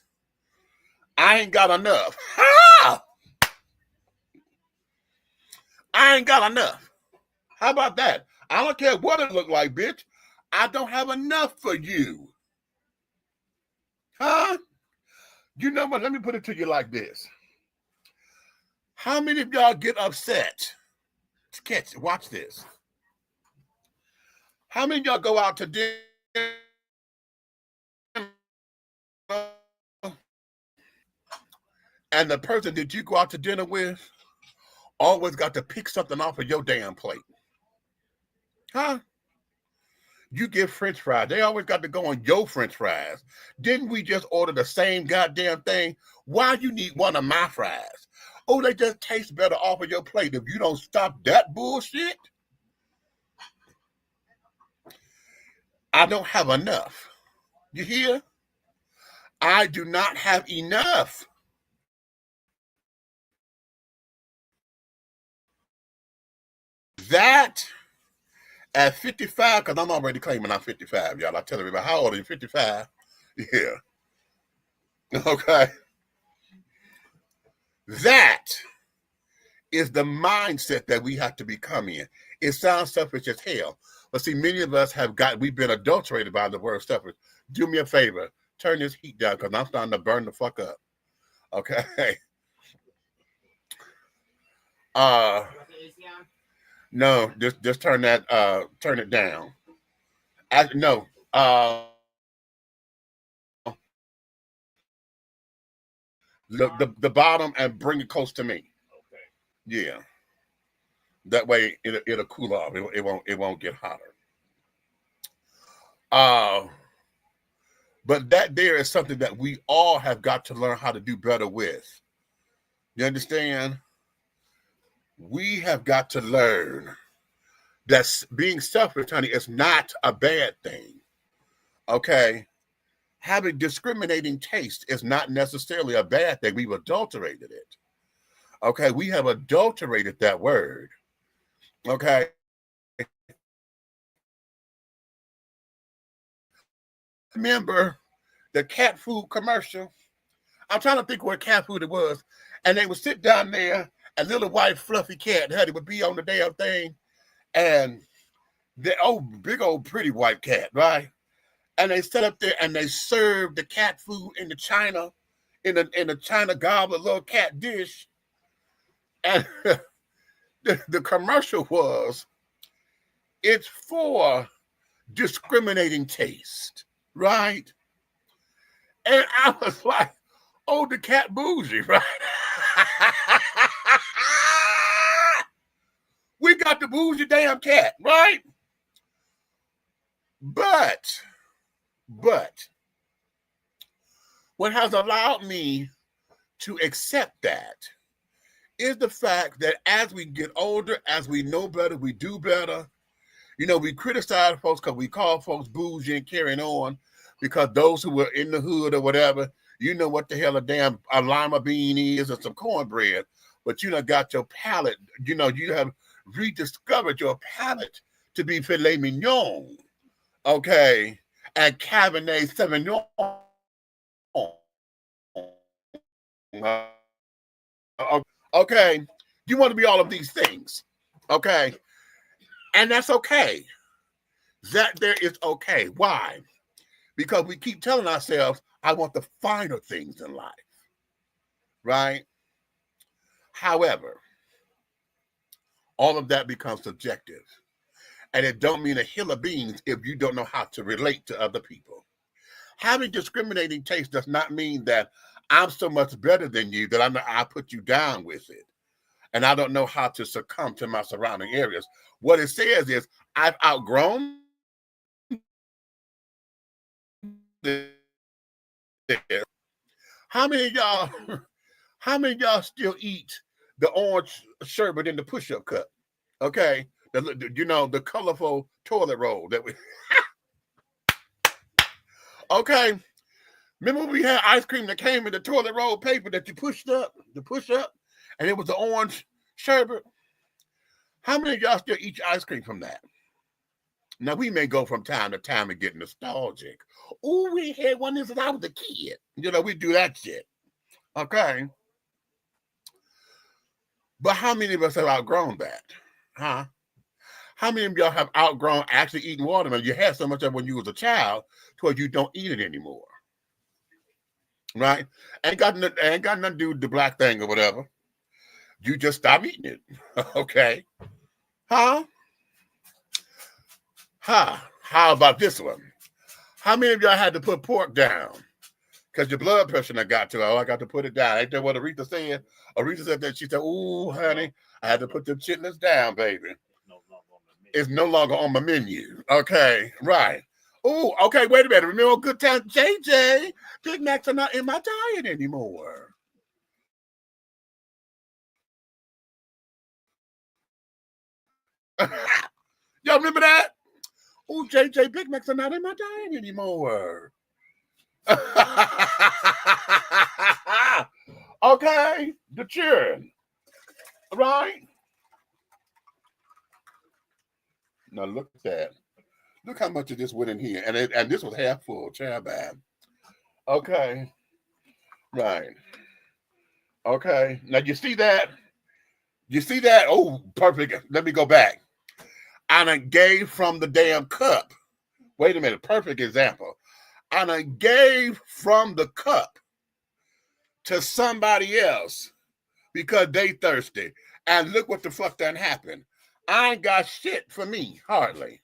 I ain't got enough. Ha! I ain't got enough. How about that? I don't care what it look like, bitch. I don't have enough for you. Huh? You know what? Let me put it to you like this. How many of y'all get upset? Catch it. Watch this. How many of y'all go out to dinner and the person that you go out to dinner with always got to pick something off of your damn plate? Huh? You get French fries. They always got to go on your French fries. Didn't we just order the same goddamn thing? Why you need one of my fries? Oh, they just taste better off of your plate. If you don't stop that bullshit, I don't have enough. You hear? I do not have enough. That at 55, because I'm already claiming I'm 55, y'all. I tell everybody, how old are you? 55? Yeah. Okay. That is the mindset that we have to become in. It sounds selfish as hell. But see, many of us we've been adulterated by the word selfish. Do me a favor. Turn this heat down because I'm starting to burn the fuck up. Okay. No, just turn it down. The bottom and bring it close to me. Okay. Yeah. That way it'll cool off. It won't get hotter. But that there is something that we all have got to learn how to do better with. You understand? We have got to learn that being selfish, honey, is not a bad thing. Okay? Having discriminating taste is not necessarily a bad thing. We've adulterated it. Okay? We have adulterated that word. Okay? Remember the cat food commercial? I'm trying to think what cat food it was. And they would sit down there, a little white fluffy cat, honey, would be on the damn thing. And the big old pretty white cat, right? And they sit up there and they serve the cat food in the china, in a china goblet, little cat dish. And the commercial was, it's for discriminating taste, right? And I was like, oh, the cat bougie, right? We got the bougie damn cat, right? But what has allowed me to accept that is the fact that as we get older, as we know better, we do better. You know, we criticize folks because we call folks bougie and carrying on because those who were in the hood or whatever, you know what the hell a lima bean is or some cornbread, but you done got your palate, you know, you have rediscovered your palate to be filet mignon, okay, and Cabernet Sauvignon. Okay, you want to be all of these things, okay, and that's okay. That there is okay. Why? Because we keep telling ourselves, I want the finer things in life, right? However, all of that becomes subjective, and it don't mean a hill of beans if you don't know how to relate to other people. Having discriminating taste does not mean that I'm so much better than you that I put you down with it, and I don't know how to succumb to my surrounding areas. What it says is I've outgrown this. How many of y'all still eat the orange sherbet in the push-up cup? Okay, the colorful toilet roll that we. Okay, remember when we had ice cream that came in the toilet roll paper that you pushed up, and it was the orange sherbet? How many of y'all still eat your ice cream from that? Now, we may go from time to time and get nostalgic. Oh, we had one since I was a kid. You know, we do that shit. Okay. But how many of us have outgrown that? Huh? How many of y'all have outgrown actually eating watermelon? You had so much of it when you was a child to where you don't eat it anymore. Right? Ain't got nothing to do with the black thing or whatever. You just stop eating it. Okay. Huh? How about this one? How many of y'all had to put pork down because your blood pressure got to? Oh, I got to put it down. Ain't that what Aretha said? Aretha said that. She said, "Ooh, honey, I had to put the chitlins down, baby. It's no longer on my menu." Okay, right. Oh, okay. Wait a minute. Remember good time, JJ? Big Macs are not in my diet anymore. Y'all remember that? Oh, JJ, Big Macs are not in my diet anymore. Okay, the children, right? Now look at that. Look how much of this went in here, and this was half full. Child bad. Okay, right. Okay, now you see that? You see that? Oh, perfect. Let me go back. I done gave from the damn cup. Wait a minute. Perfect example. I done gave from the cup to somebody else because they thirsty. And look what the fuck done happened. I ain't got shit for me, hardly.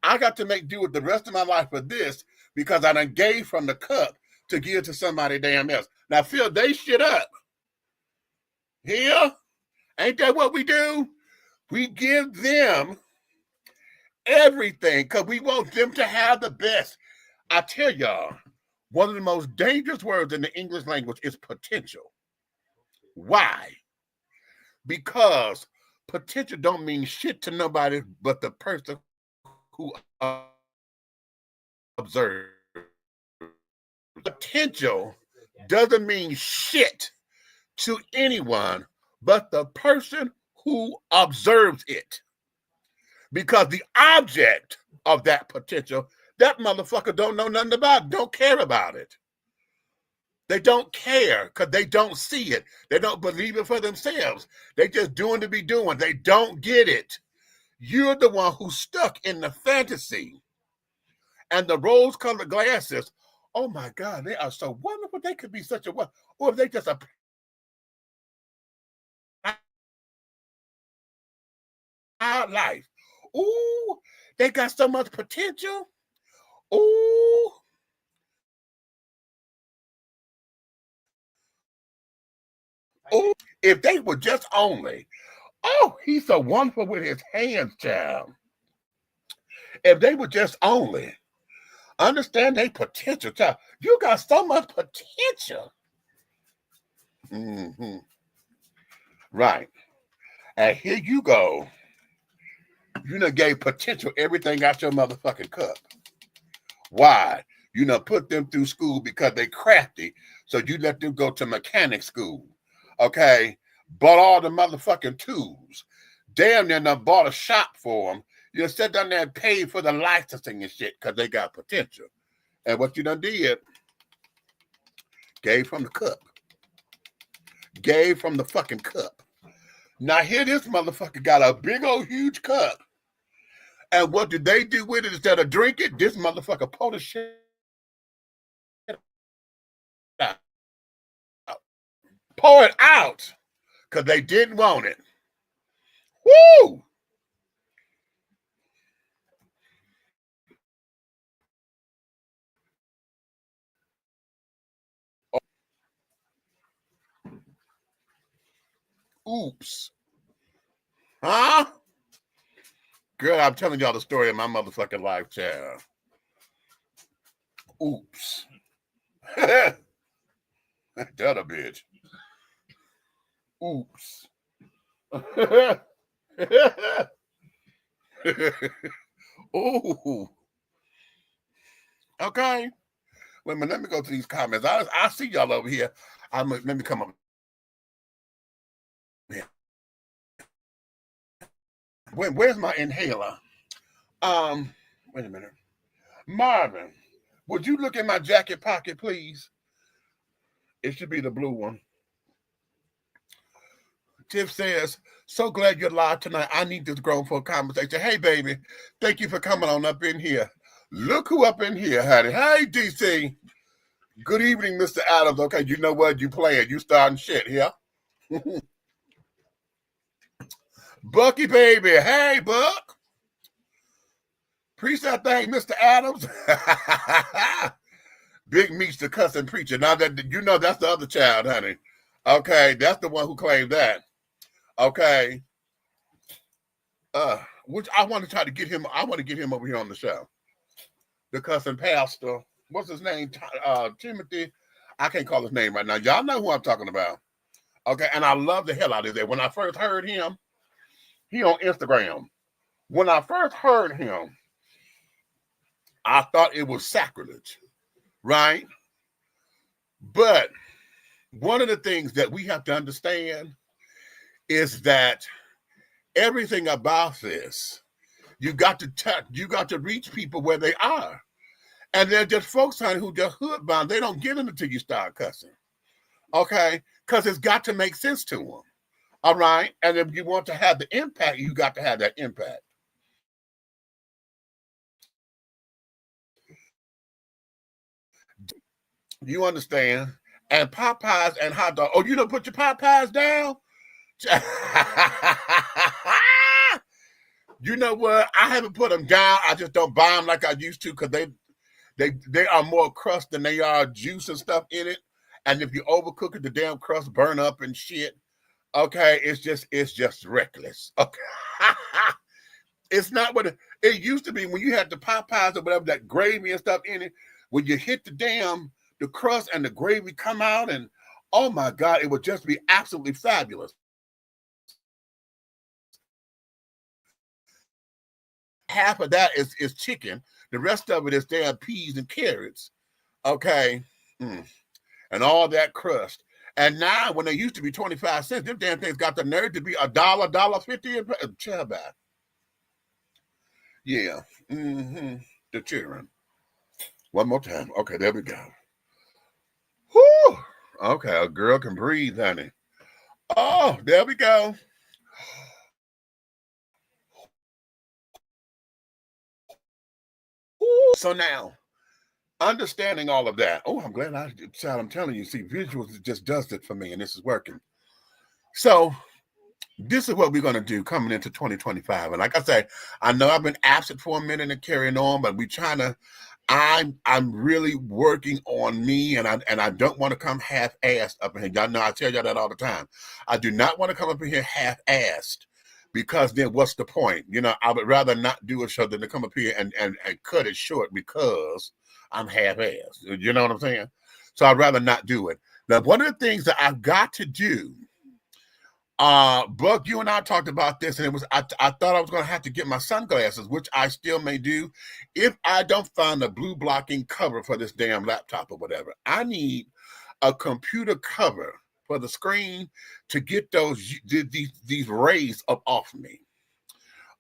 I got to make do with the rest of my life for this because I done gave from the cup to give to somebody damn else. Now, fill they shit up. Here, ain't that what we do? We give them everything because we want them to have the best. I tell y'all, one of the most dangerous words in the English language is potential. Why? Because potential don't mean shit to nobody but the person who observes. Potential doesn't mean shit to anyone but the person who observes it. Because the object of that potential, that motherfucker don't know nothing about it, don't care about it. They don't care because they don't see it. They don't believe it for themselves. They just doing to be doing. They don't get it. You're the one who's stuck in the fantasy and the rose-colored glasses. Oh my God, they are so wonderful. They could be such a one, or if they just entire life. Ooh, they got so much potential. Ooh. Oh, if they were just only, oh, he's so wonderful with his hands, child. If they would just only understand their potential, child, you got so much potential. Right. And here you go. You done gave potential everything out your motherfucking cup. Why? You done put them through school because they crafty, so you let them go to mechanic school. Okay? Bought all the motherfucking tools. Damn near done bought a shop for them. You done sat down there and paid for the licensing and shit because they got potential. And what you done did, gave from the cup. Gave from the fucking cup. Now here this motherfucker got a big old huge cup. And what did they do with it instead of drink it? This motherfucker pulled the shit out. Pour it out. Because they didn't want it. Woo! Oops. Huh? Girl, I'm telling y'all the story of my motherfucking life, child. Oops. That a bitch. Oops. Ooh. Okay. Wait a minute, let me go to these comments. I see y'all over here. Let me come up. Where's my inhaler? Wait a minute. Marvin, would you look in my jacket pocket, please? It should be the blue one. Tiff says, so glad you're live tonight. I need this grown folk conversation. Hey, baby, thank you for coming on up in here. Look who up in here, honey. Hey, DC. Good evening, Mr. Adams. Okay, you know what? You playing. You starting shit here. Bucky, baby. Hey, Buck. Preach that thing, Mr. Adams. Big Meats the cussing preacher. Now that you know that's the other child, honey. Okay, that's the one who claimed that. Okay. Which I want to try to get him. I want to get him over here on the show. The cussing pastor. What's his name? Timothy. I can't call his name right now. Y'all know who I'm talking about. Okay, and I love the hell out of that. When I first heard him, he on Instagram. When I first heard him, I thought it was sacrilege, right? But one of the things that we have to understand is that everything about this, you got to touch, you got to reach people where they are. And they're just folks, honey, who just hood bound. They don't get them until you start cussing. Okay? Because it's got to make sense to them. All right? And if you want to have the impact, you got to have that impact. You understand? And Popeyes and hot dog. Oh, you don't put your Popeyes down? You know what? I haven't put them down. I just don't buy them like I used to because they are more crust than they are juice and stuff in it. And if you overcook it, the damn crust burn up and shit. Okay, it's just reckless. Okay. It's not what it used to be when you had the Popeyes or whatever, that gravy and stuff in it. When you hit the crust and the gravy come out, and oh my God, it would just be absolutely fabulous. Half of that is chicken. The rest of it is damn peas and carrots. Okay. And all that crust. And now when they used to be 25 cents, them damn things got the nerve to be $1, $1.50. Child back. Yeah. The children. One more time. Okay, there we go. Whew. Okay, a girl can breathe, honey. Oh, there we go. Ooh. So now, understanding all of that. Oh, I'm glad I'm telling you, see, visuals just does it for me, and this is working. So this is what we're going to do coming into 2025. And like I say, I know I've been absent for a minute and carrying on, but I'm really working on me, and I don't want to come half-assed up in here. Y'all know I tell y'all that all the time. I do not want to come up in here half-assed, because then what's the point? I would rather not do a show than to come up here and cut it short because I'm half-assed. You know what I'm saying? So I'd rather not do it. Now, one of the things that I've got to do, Buck, you and I talked about this, and I thought I was going to have to get my sunglasses, which I still may do if I don't find a blue blocking cover for this damn laptop or whatever. I need a computer cover for the screen to get these rays up off me.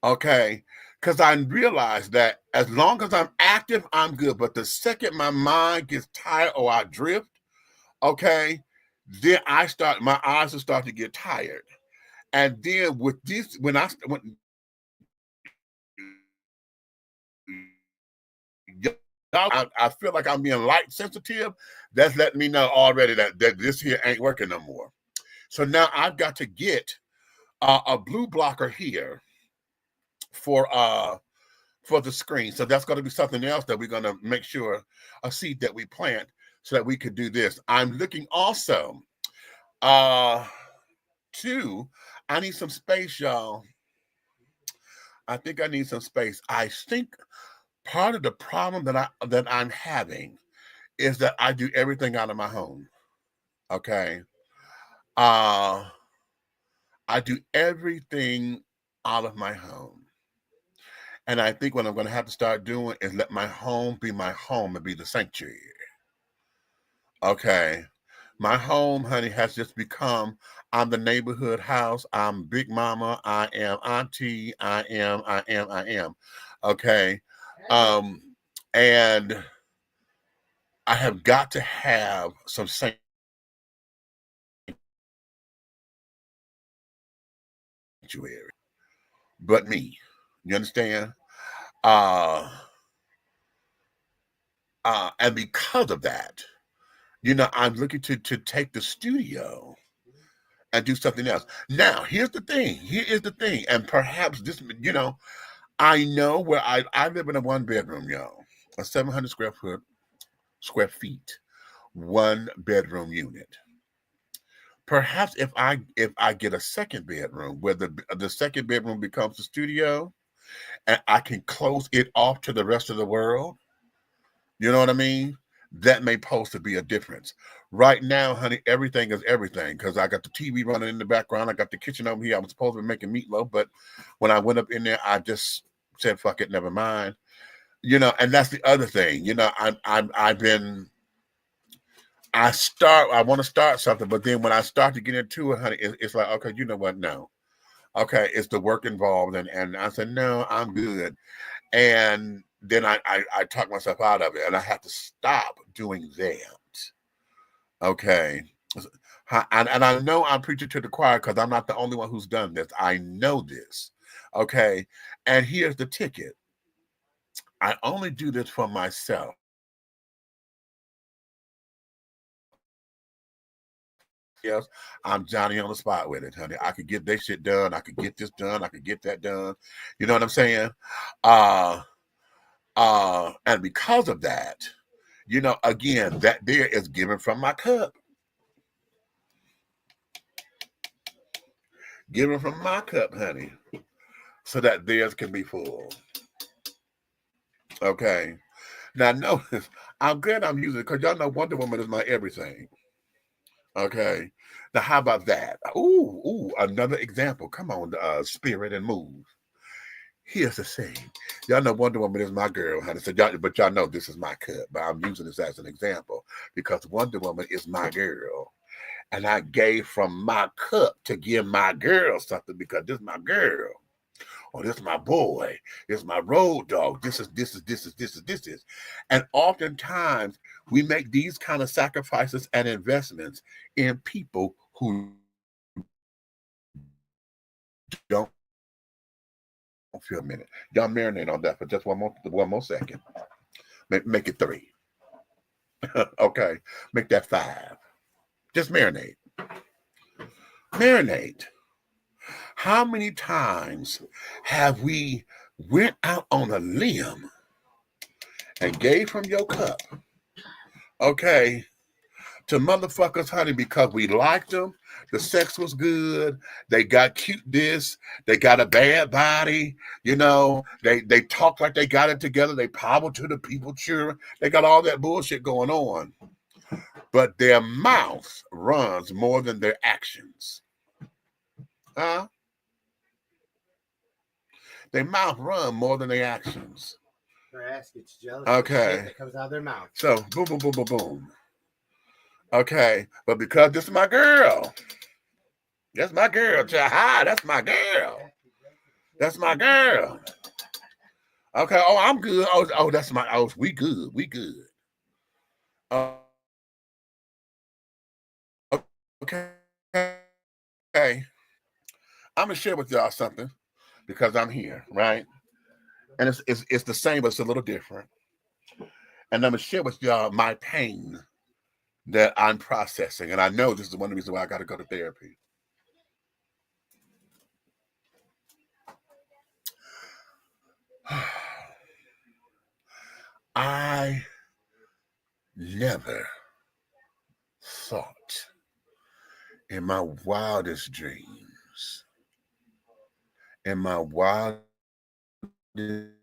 Okay, because I realize that as long as I'm active, I'm good. But the second my mind gets tired or I drift, okay, then my eyes will start to get tired. And then with this, when I feel like I'm being light sensitive, that's letting me know already that this here ain't working no more. So now I've got to get a blue blocker here for the screen. So that's going to be something else that we're going to make sure, a seed that we plant so that we could do this. I'm looking also to, I need some space, y'all. I think I need some space. I think part of the problem that I'm having is that I do everything out of my home. Okay. I do everything out of my home. And I think what I'm going to have to start doing is let my home be my home and be the sanctuary. Okay. My home, honey, has just become, I'm the neighborhood house. I'm Big Mama. I am Auntie. I am. Okay. And I have got to have some sanctuary. But me. You understand? And because of that, I'm looking to take the studio and do something else. Now, here's the thing. Here is the thing. And perhaps this, I know where I live in a 1-bedroom, y'all. A 700 square feet, 1-bedroom unit. Perhaps if I get a second bedroom where the second bedroom becomes the studio and I can close it off to the rest of the world, you know what I mean? That may pose to be a difference. Right now, honey, everything is everything because I got the TV running in the background. I got the kitchen over here. I was supposed to be making meatloaf, but when I went up in there, I just said, fuck it, never mind. And that's the other thing. I want to start something, but then when I start to get into it, honey, it's like, okay, you know what? No. Okay, it's the work involved. And I said, no, I'm good. And then I talk myself out of it, and I have to stop doing that. Okay. And I know I'm preaching to the choir because I'm not the only one who's done this. I know this. Okay. And here's the ticket. I only do this for myself. Yes, I'm Johnny on the spot with it, honey. I could get this shit done. I could get this done. I could get that done. You know what I'm saying? And because of that, again, that there is given from my cup. Given from my cup, honey, so that theirs can be full. Okay. Now notice, I'm glad I'm using it because y'all know Wonder Woman is my everything. Okay. Now, how about that? Ooh, another example. Come on, spirit and move. Here's the thing. Y'all know Wonder Woman is my girl, honey. So but y'all know this is my cup. But I'm using this as an example because Wonder Woman is my girl. And I gave from my cup to give my girl something because this is my girl. Or this is my boy. This is my road dog. This is. And oftentimes we make these kind of sacrifices and investments in people who don't feel a minute. Y'all marinate on that for just one more second. Make it 3. Okay. Make that 5. Just marinate. Marinate. How many times have we went out on a limb and gave from your cup, okay, to motherfuckers, honey, because we liked them, the sex was good, they got cute this, they got a bad body, you know, they talk like they got it together, they power to the people cheering, they got all that bullshit going on. But their mouth runs more than their actions. Huh? Their mouth run more than their actions. Their ass gets jealous. Okay. Shit that comes out of their mouth. So boom, boom, boom, boom, boom. Okay, but because this is my girl. That's my girl, child. Hi, that's my girl. That's my girl. Okay, oh, I'm good. Oh, that's my, oh, we good. We good. Okay. Okay. I'm going to share with y'all something because I'm here, right? And it's the same, but it's a little different. And I'm going to share with y'all my pain that I'm processing. And I know this is one of the reasons why I got to go to therapy. I never thought in my wildest dreams, in my wildest dream,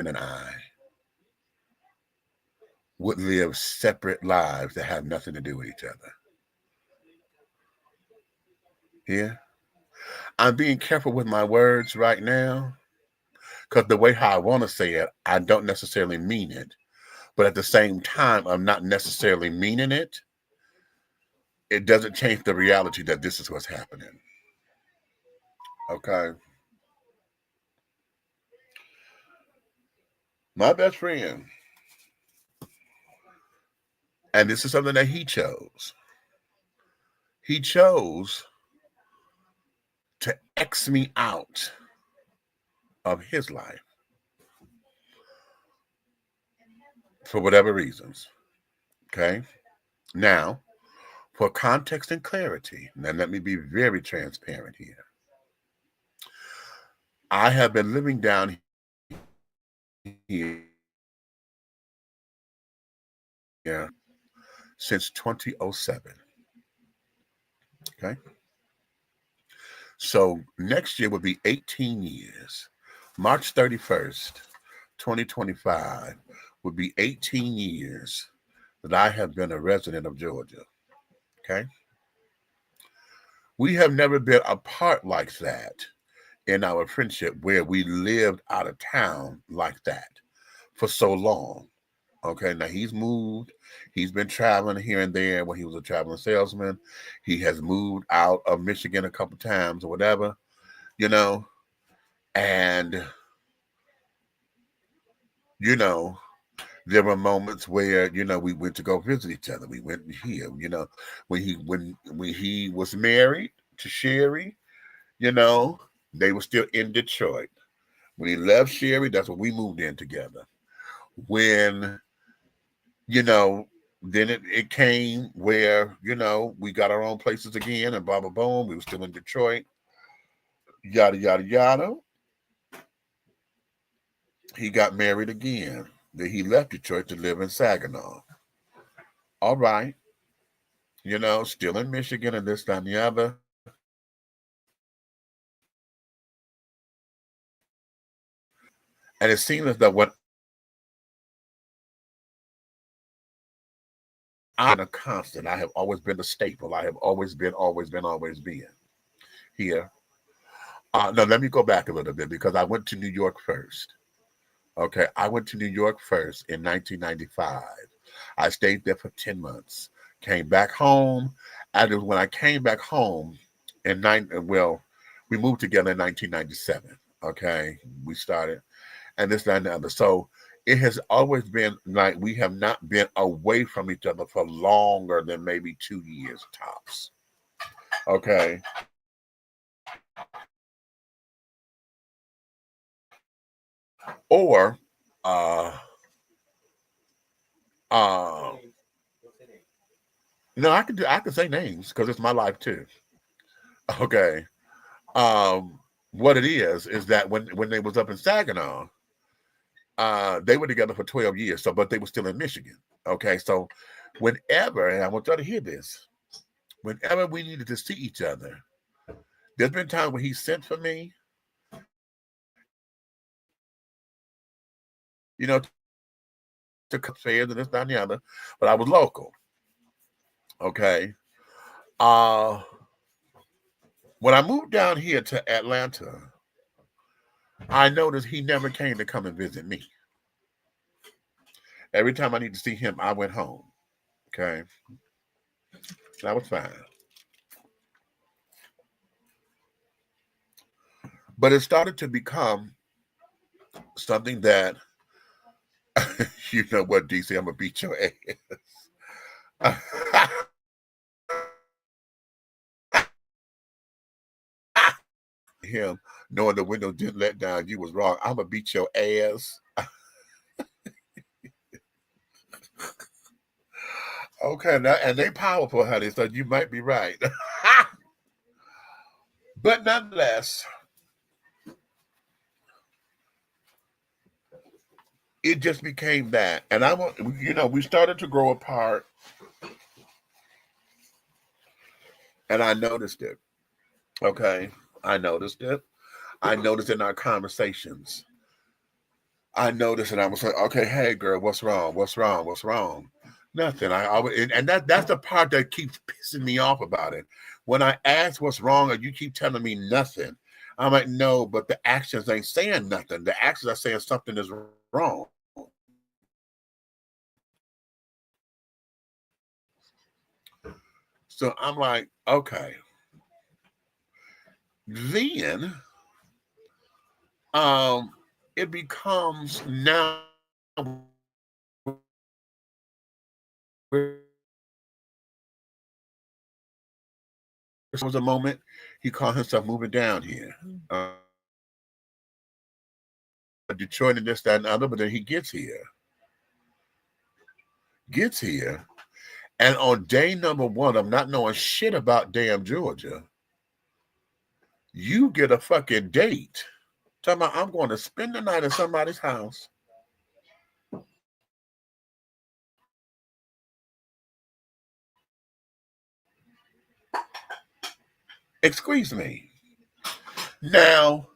and I would live separate lives that have nothing to do with each other. Yeah? I'm being careful with my words right now because the way how I want to say it, I don't necessarily mean it. But at the same time, I'm not necessarily meaning it. It doesn't change the reality that this is what's happening. Okay? My best friend, and this is something that he chose. He chose to X me out of his life for whatever reasons. Okay? Now, for context and clarity, and let me be very transparent here. I have been living down here since 2007. Okay? So next year would be 18 years. March 31st, 2025 would be 18 years that I have been a resident of Georgia. Okay? We have never been apart like that in our friendship where we lived out of town like that for so long. Okay, now he's moved. He's been traveling here and there when he was a traveling salesman. He has moved out of Michigan a couple times or whatever, you know, and, you know, there were moments where, you know, we went to go visit each other. We went here, you know, when he was married to Sherry, you know, they were still in Detroit. When he left Sherry, that's when we moved in together. When, you know, then it came where, you know, we got our own places again and blah, blah, boom. We were still in Detroit, yada, yada, yada. He got married again. Then he left Detroit to live in Saginaw. All right. You know, still in Michigan and this, that, and the other. And it seems as though what I'm a constant. I have always been a staple. I have always been here. No, let me go back a little bit because I went to New York first. Okay, I went to New York first in 1995. I stayed there for 10 months. Came back home. And when I came back home we moved together in 1997. Okay, we started, and this, that, and the other. So it has always been like we have not been away from each other for longer than maybe 2 years tops. Okay. Or uh No, I can say names because it's my life too. Okay. What it is that when they was up in Saginaw, they were together for 12 years, so but they were still in Michigan. Okay, so whenever, and I want y'all to hear this, whenever we needed to see each other, there's been times when he sent for me, you know, to fairs and this, that, and the other, but I was local. Okay. Uh when I moved down here to Atlanta, I noticed he never came to come and visit me. Every time I need to see him, I went home. Okay. That was fine. But it started to become something that you know what, DC, I'm gonna beat your ass. Him knowing the window didn't let down, you was wrong. I'm gonna beat your ass. Okay, now and they powerful, honey, so you might be right. But nonetheless, it just became that. And I want, you know, we started to grow apart, and I noticed it. Okay, I noticed it. I noticed in our conversations. I noticed, and I was like, "Okay, hey, girl, what's wrong? What's wrong? What's wrong?" Nothing. I always, and that's the part that keeps pissing me off about it. When I ask what's wrong, and you keep telling me nothing, I'm like, no, but the actions ain't saying nothing. The actions are saying something is wrong. So I'm like, okay. Then um it becomes now there was a moment he called himself moving down here. Detroit and this, that, and the other, but then he gets here, and on day number one of not knowing shit about damn Georgia, you get a fucking date. Talking about I'm going to spend the night at somebody's house. Excuse me. Now,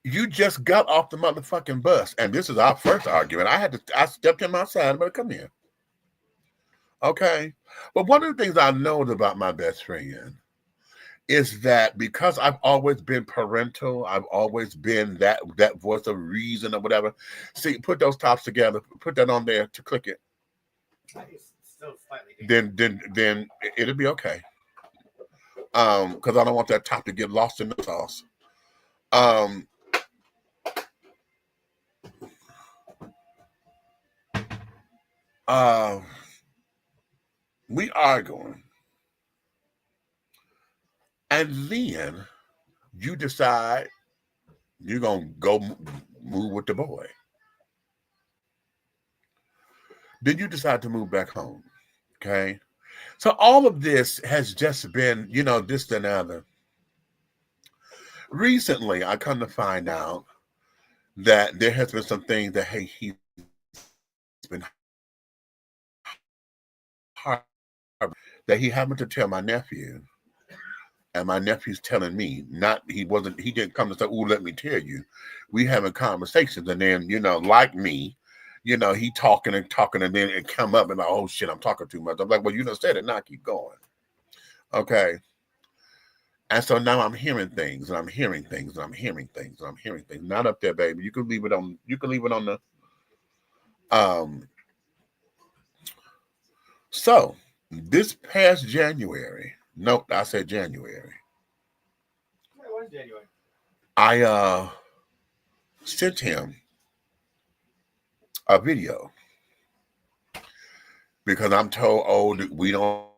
you just got off the motherfucking bus, and this is our first argument. I stepped him outside, but come here. Okay. But one of the things I know about my best friend is that because I've always been parental, I've always been that voice of reason or whatever. See, put those tops together, put that on there to click it. Then it'll be okay. Because I don't want that top to get lost in the sauce. We arguing, and then you decide you're gonna go move with the boy. Then you decide to move back home. Okay. So all of this has just been, you know, this and other. Recently, I come to find out that there has been some things that, hey, he's been hard, that he happened to tell my nephew, and my nephew's telling me, he didn't come to say, "Ooh, let me tell you." We having conversations, and then, you know, like me, you know, he talking, and then it come up and like, "Oh shit, I'm talking too much." I'm like, "Well, you done said it, now keep going." Okay. And so now I'm hearing things, and I'm hearing things, and I'm hearing things, and I'm hearing things. Not up there, baby. You can leave it on the so this past January, no, I said January. It was January. I sent him a video because I'm told, oh, we don't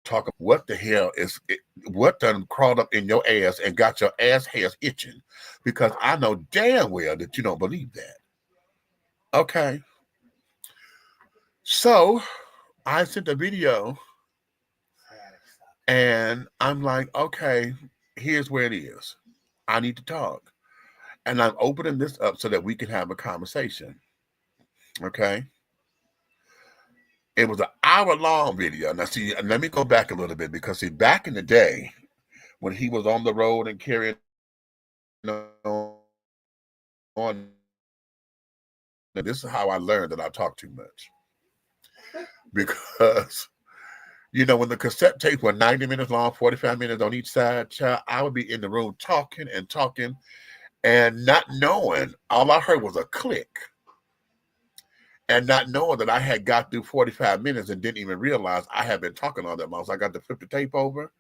talk. What the hell is it, what done crawled up in your ass and got your ass hairs itching? Because I know damn well that you don't believe that. Okay. So I sent a video and I'm like, okay, here's where it is. I need to talk. And I'm opening this up so that we can have a conversation. Okay. It was an hour-long video. Now, see, let me go back a little bit because, see, back in the day when he was on the road and carrying on, this is how I learned that I talk too much. Because, you know, when the cassette tapes were 90 minutes long, 45 minutes on each side, child, I would be in the room talking and talking and not knowing. All I heard was a click. And not knowing that I had got through 45 minutes and didn't even realize I had been talking all that long. So I got to flip the tape over.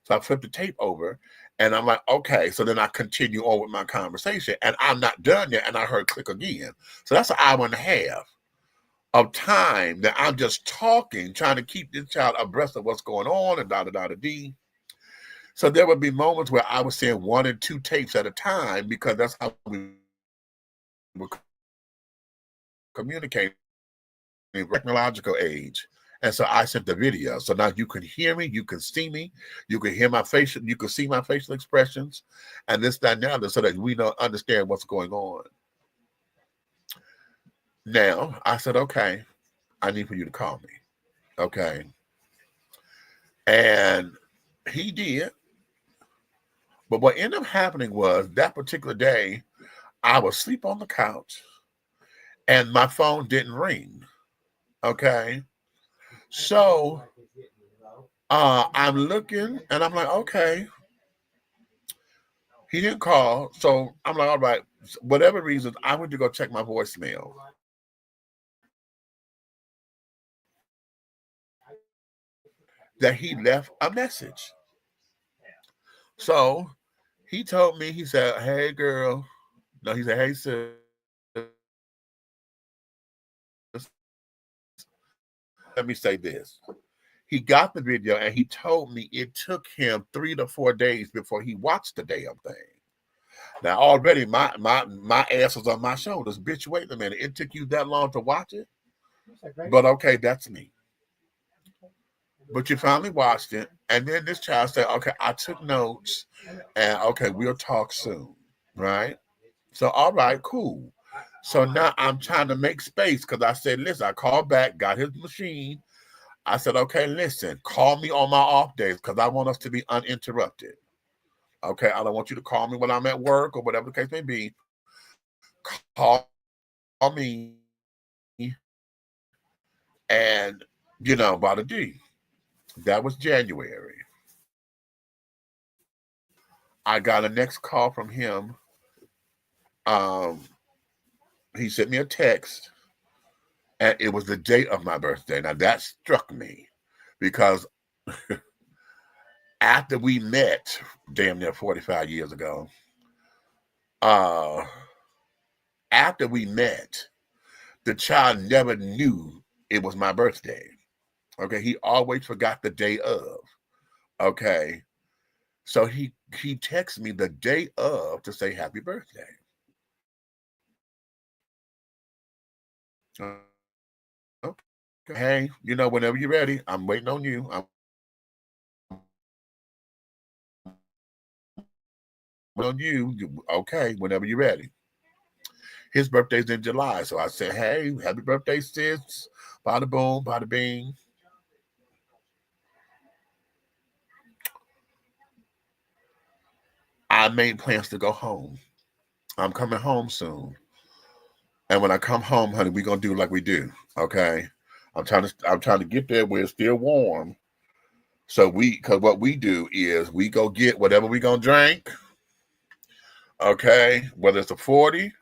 So I flipped the tape over and I'm like, okay. So then I continue on with my conversation and I'm not done yet. And I heard click again. So that's an hour and a half of time that I'm just talking, trying to keep this child abreast of what's going on and da-da-da-da-dee. So there would be moments where I was saying 1 and 2 tapes at a time because that's how we were communicating in the technological age. And so I sent the video. So now you can hear me, you can see me, you can hear my facial, you can see my facial expressions, and this, that, and the other, so that we don't understand what's going on. Now I said, okay, I need for you to call me. Okay. And he did. But what ended up happening was that particular day, I was asleep on the couch and my phone didn't ring. Okay. So I'm looking and I'm like, okay. He didn't call. So I'm like, all right, whatever reasons, I went to go check my voicemail. That he left a message. So he told me, he said, hey, girl. No, he said, hey, sis. Let me say this. He got the video and he told me it took him 3 to 4 days before he watched the damn thing. Now already my ass was on my shoulders. Bitch, wait a minute. It took you that long to watch it? But okay, that's me. But you finally watched it. And then this child said, okay, I took notes and okay, we'll talk soon. Right? So all right, cool. So now I'm trying to make space because I said, listen, I called back, got his machine. I said, okay, listen, call me on my off days because I want us to be uninterrupted. Okay, I don't want you to call me when I'm at work or whatever the case may be. Call me and, you know, about a D. That was January. I got a next call from him. He sent me a text and it was the date of my birthday. Now that struck me because after we met damn near 45 years ago, after we met, the child never knew it was my birthday. Okay, he always forgot the day of. Okay, so he texts me the day of to say happy birthday. Okay. Hey, you know, whenever you're ready, I'm waiting on you. I'm on you. Okay, whenever you're ready. His birthday's in July, so I said, hey, happy birthday, sis. Bada boom, bada bing. I made plans to go home. I'm coming home soon. And when I come home, honey, we're gonna do like we do. Okay. I'm trying to get there where it's still warm. So because what we do is we go get whatever we gonna drink. Okay, whether it's a 40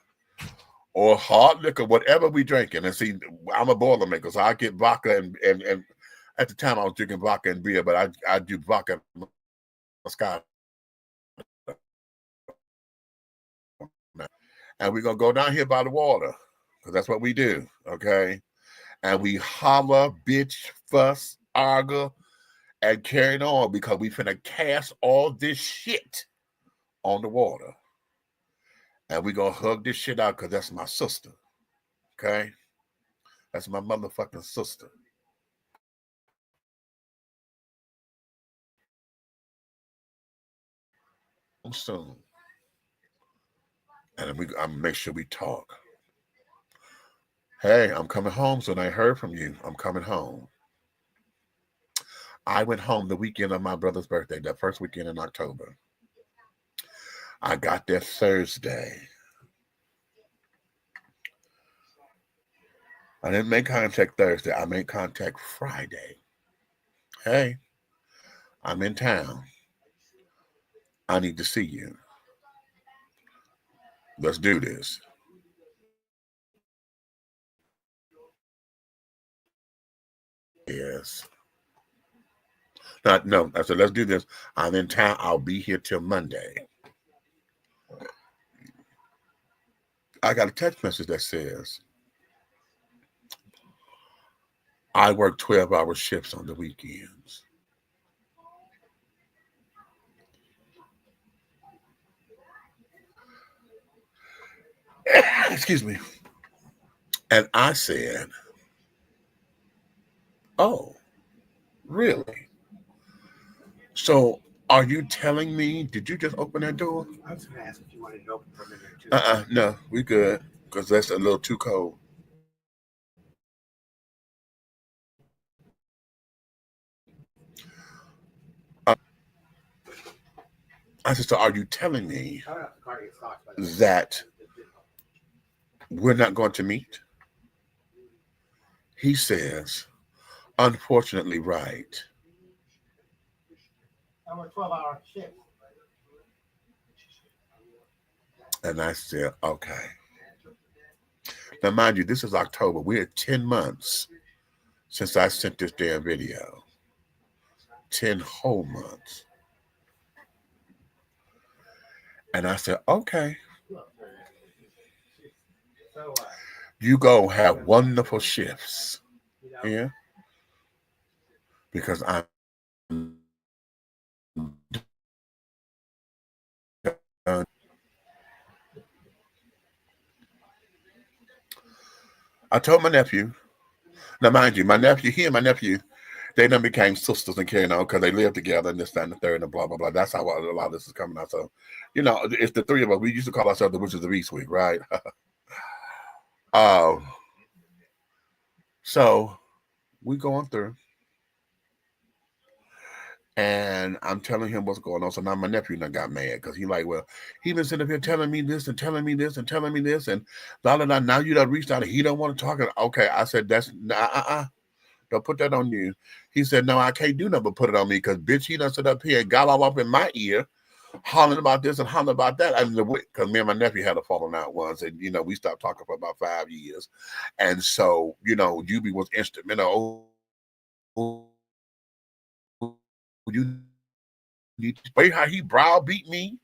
or hard liquor, whatever we drinking. And see, I'm a Boilermaker, so I get vodka and at the time I was drinking vodka and beer, but I do vodka Scotch. And we're gonna go down here by the water because that's what we do. Okay, and we holler, bitch, fuss, argue, and carry on because we finna cast all this shit on the water. And we gonna hug this shit out because that's my sister. Okay? That's my motherfucking sister. Soon. And I'm make sure we talk. Hey, I'm coming home soon. I heard from you. I'm coming home. I went home the weekend of my brother's birthday, that first weekend in October. I got there Thursday. I didn't make contact Thursday. I made contact Friday. Hey, I'm in town. I need to see you. Let's do this. Yes. No, I said, let's do this. I'm in town. I'll be here till Monday. I got a text message that says, I work 12-hour shifts on the weekends. Excuse me. And I said, oh, really? So are you telling me, did you just open that door? I was going to ask if you wanted it open for a minute or two. No, we good. Because that's a little too cold. I said, so are you telling me that we're not going to meet? He says, unfortunately, right. I work 12-hour shifts. And I said, okay. Now, mind you, this is October. We're 10 months since I sent this damn video. 10 whole months. And I said, okay. You go have wonderful shifts here because I'm done. I told my nephew. Now, mind you, he and my nephew, they done became sisters and carrying on because they live together and this, that, and the third, and blah, blah, blah. That's how a lot of this is coming out. So, it's the three of us. We used to call ourselves the Witches of Eastwick, right? So we going through. And I'm telling him what's going on. So now my nephew done got mad because he like, well, he been sitting up here telling me this and telling me this and telling me this and blah, blah, blah. Now you done reached out and he don't want to talk. Okay, I said, that's, don't put that on you. He said, no, I can't do nothing but put it on me because, bitch, he done sit up here and got all up in my ear hollering about this and hollering about that. Because me and my nephew had a falling out once and, we stopped talking for about 5 years. And so, UB was instrumental. You need to wait how he browbeat me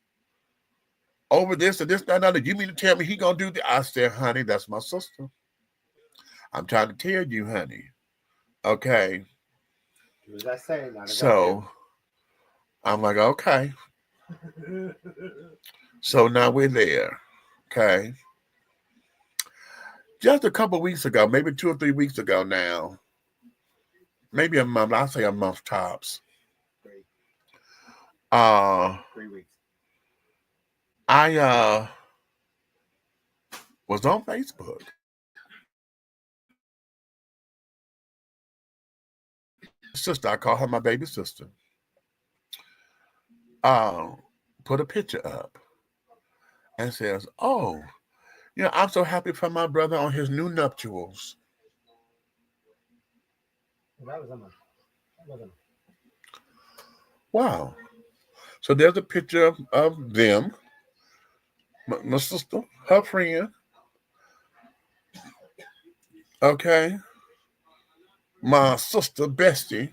over this and this, that, and other. You mean to tell me he gonna do that? I said, honey, that's my sister. I'm trying to tell you, honey. Okay. What was I saying? So I'm like, okay. So now we're there. Okay. Just a couple weeks ago, maybe 2 or 3 weeks ago now, maybe a month, I'll say a month tops. 3 weeks. I was on Facebook. Sister, I call her my baby sister. Put a picture up and says, oh, I'm so happy for my brother on his new nuptials. That was a month. Wow. So there's a picture of them, my sister, her friend. Okay. My sister, Bestie,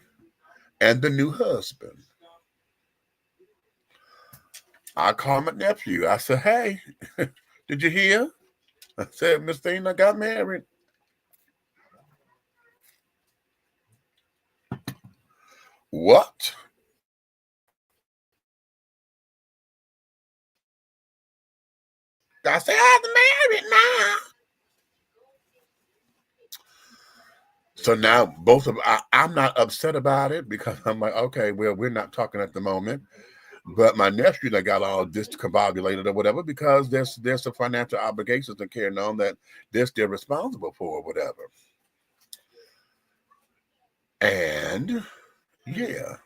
and the new husband. I called my nephew. I said, hey, did you hear? I said, Miss Thina got married. What? I said, I'm married now. So now both of I'm not upset about it because I'm like, okay, well, we're not talking at the moment. But my nephew that got all discombobulated or whatever because there's some financial obligations to carry on that they're still responsible for or whatever. And yeah.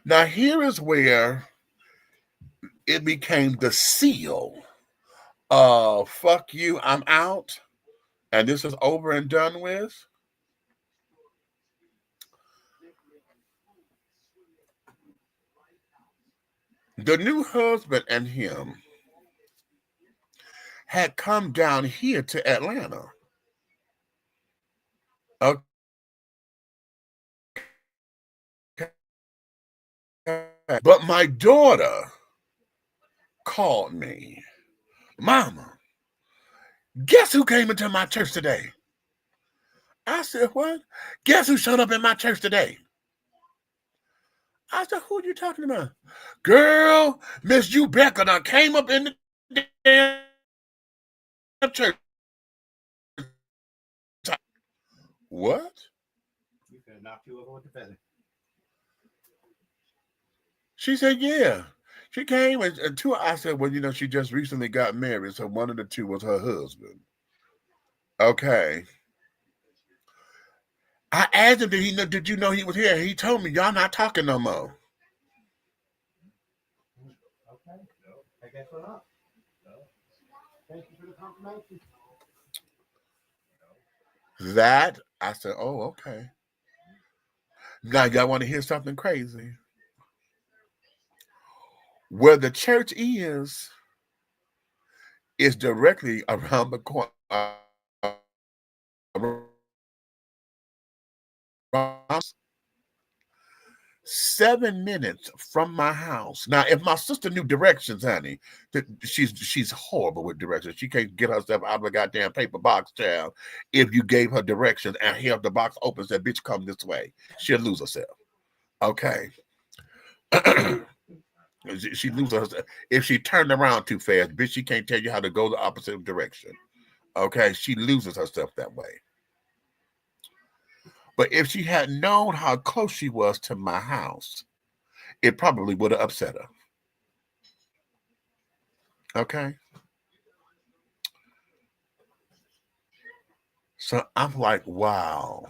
Now here is where it became the seal of fuck you, I'm out, and this is over and done with. The new husband and him had come down here to Atlanta. Okay. But my daughter called me, Mama, guess who came into my church today? I said, what? Guess who showed up in my church today? I said, who are you talking about? Girl, Miss Ubecca done came up in the damn church. What? You can knock you over with the feather. She said, yeah. She came and two. I said, well, she just recently got married, so one of the two was her husband. Okay. I asked him, did you know he was here? He told me, y'all not talking no more. Okay. I guess we're not. Thank you for the confirmation. That, I said, oh, okay. Now, y'all want to hear something crazy? Where the church is directly around the corner. 7 minutes from my house. Now, if my sister knew directions, honey, she's horrible with directions. She can't get herself out of a goddamn paper box, child. If you gave her directions and held the box open, said, bitch, come this way, she'll lose herself. Okay. She loses herself. If she turned around too fast, bitch, she can't tell you how to go the opposite direction. Okay, she loses herself that way. But if she had known how close she was to my house, it probably would have upset her. Okay. So I'm like, wow.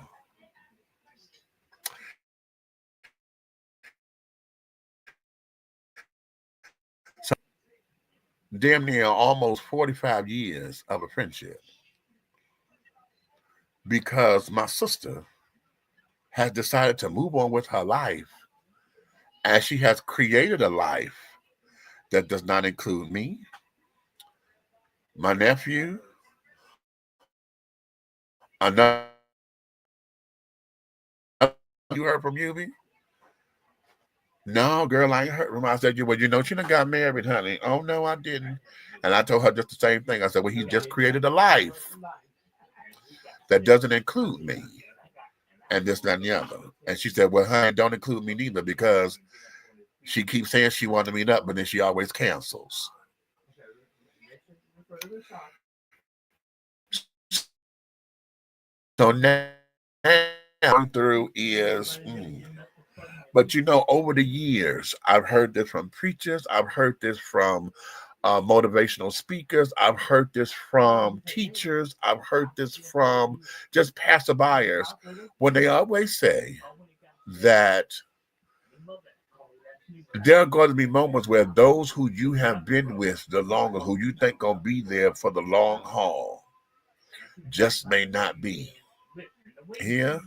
So damn near almost 45 years of a friendship. Because my sister has decided to move on with her life, and she has created a life that does not include me, my nephew, another. You heard from Yubi? No, girl, I ain't heard from her. I said, well, she done got married, honey. Oh, no, I didn't. And I told her just the same thing. I said, well, he just created a life that doesn't include me. And this, that, and the other. And she said, well, honey, don't include me neither because she keeps saying she wanted to meet up, but then she always cancels. So now through is, but over the years, I've heard this from preachers. I've heard this from motivational speakers. I've heard this from teachers. I've heard this from just passerbyers when they always say that there are going to be moments where those who you have been with the longest, who you think going to be there for the long haul, just may not be here.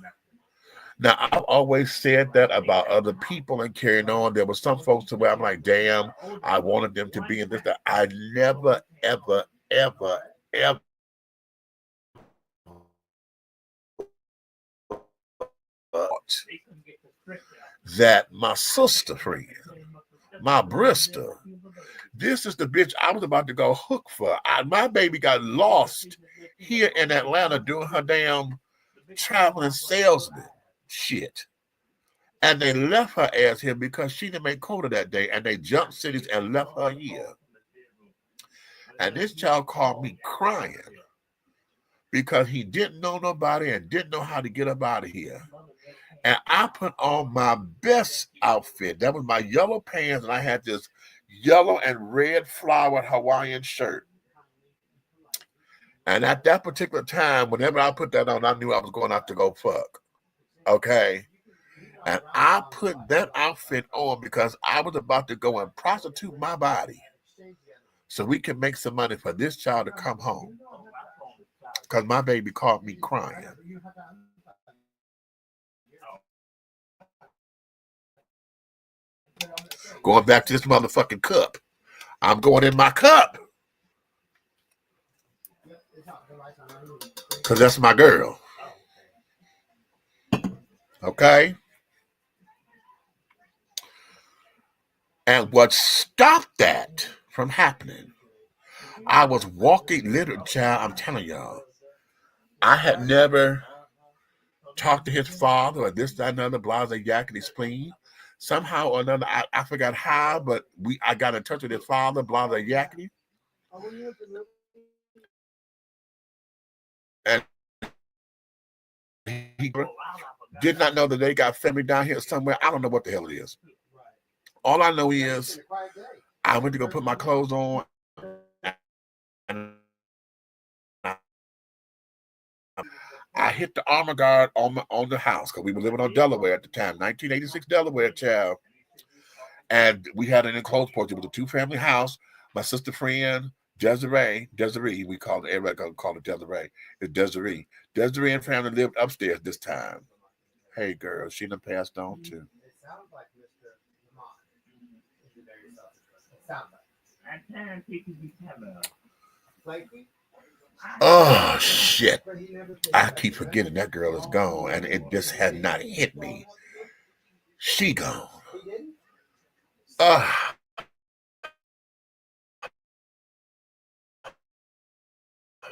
Now, I've always said that about other people and carrying on. There were some folks to where I'm like, damn, I wanted them to be in this. That I never, ever, ever, ever thought that my sister friend, my Bristol, this is the bitch I was about to go hook for. My baby got lost here in Atlanta doing her damn traveling salesman shit. And they left her ass here because she didn't make quota that day. And they jumped cities and left her here. And this child called me crying because he didn't know nobody and didn't know how to get up out of here. And I put on my best outfit. That was my yellow pants, and I had this yellow and red flowered Hawaiian shirt. And at that particular time, whenever I put that on, I knew I was going out to go fuck. Okay? And I put that outfit on because I was about to go and prostitute my body so we can make some money for this child to come home. Because my baby called me crying. Going back to this motherfucking cup. I'm going in my cup. Because that's my girl. Okay? And what stopped that from happening, I was walking, literally, child, I'm telling y'all, I had never talked to his father or this, that, another, blase, yakety, spleen. Somehow or another, I forgot how, but I got in touch with his father, blase, yakety. And he did not know that they got family down here somewhere. I don't know what the hell it is. All I know is I went to go put my clothes on, and I hit the armor guard on the house because we were living on Delaware at the time, 1986 Delaware, child. And we had an enclosed porch. It was a two-family house. My sister friend, Desiree, we called it, everybody called it Desiree. It's Desiree. Desiree and family lived upstairs this time. Hey, girl, she done passed on too. It sounds like Mr. Lamont. It sounds like. Oh, shit. I keep forgetting that girl is gone, and it just had not hit me. She gone.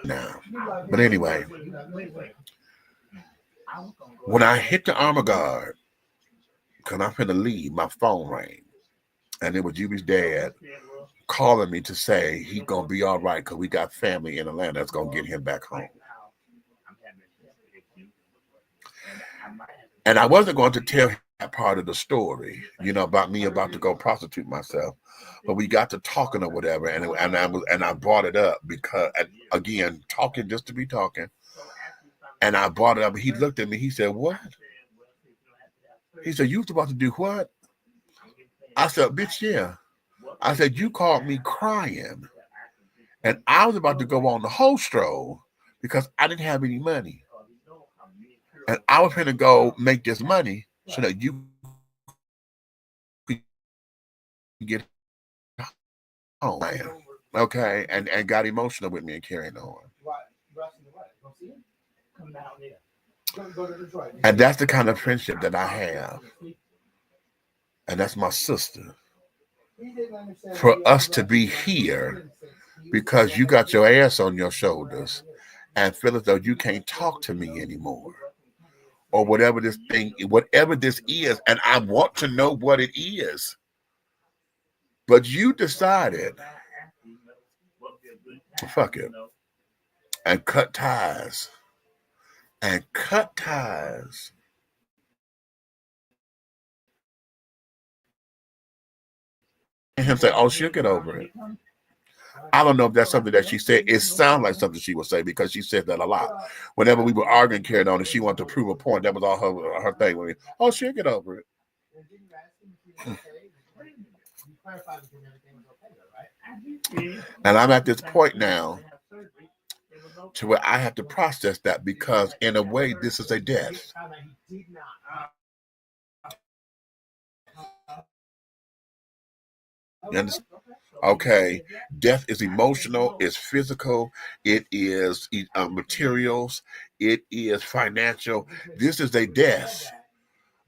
Now, but anyway, when I hit the armor guard, because I'm finna leave, my phone rang, and it was Yubi's dad calling me to say he gonna be all right because we got family in Atlanta that's gonna get him back home. And I wasn't going to tell him that part of the story, about me about to go prostitute myself. But we got to talking or whatever, and I brought it up because, again, talking just to be talking. And I brought it up. He looked at me. He said, "What?" He said, "You was about to do what?" I said, "Bitch, yeah." I said, "You called me crying, and I was about to go on the whole stroll because I didn't have any money, and I was going to go make this money so that you could get home." Okay, and got emotional with me and carrying on. And that's the kind of friendship that I have, and that's my sister. For us to be here because you got your ass on your shoulders and feel as though you can't talk to me anymore, or whatever this is, and I want to know what it is. But you decided, fuck it, and cut ties. And him say, "Oh, she'll get over it." I don't know if that's something that she said. It sounds like something she would say because she said that a lot. Whenever we were arguing, carried on, and she wanted to prove a point, that was all her thing. "Oh, she'll get over it." And I'm at this point now to where I have to process that because, in a way, this is a death. Okay, death is emotional, it's physical, it is materials, it is financial. This is a death.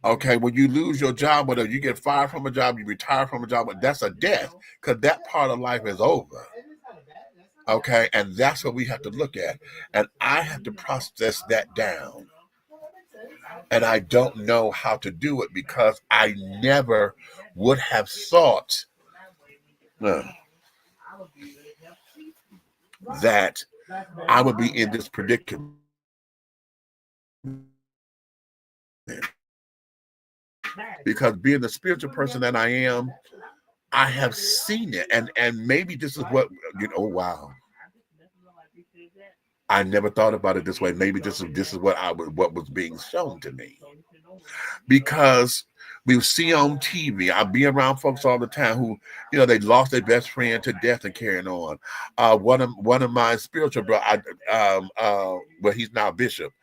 Okay, when you lose your job, whether you get fired from a job, you retire from a job, that's a death because that part of life is over. Okay, and that's what we have to look at. And I have to process that down. And I don't know how to do it because I never would have thought that I would be in this predicament. Because being the spiritual person that I am, I have seen it, and maybe this is what oh wow. I never thought about it this way. Maybe this is what was being shown to me. Because we see on TV, I be around folks all the time who, they lost their best friend to death and carrying on. One of my spiritual brothers, well, he's now Bishop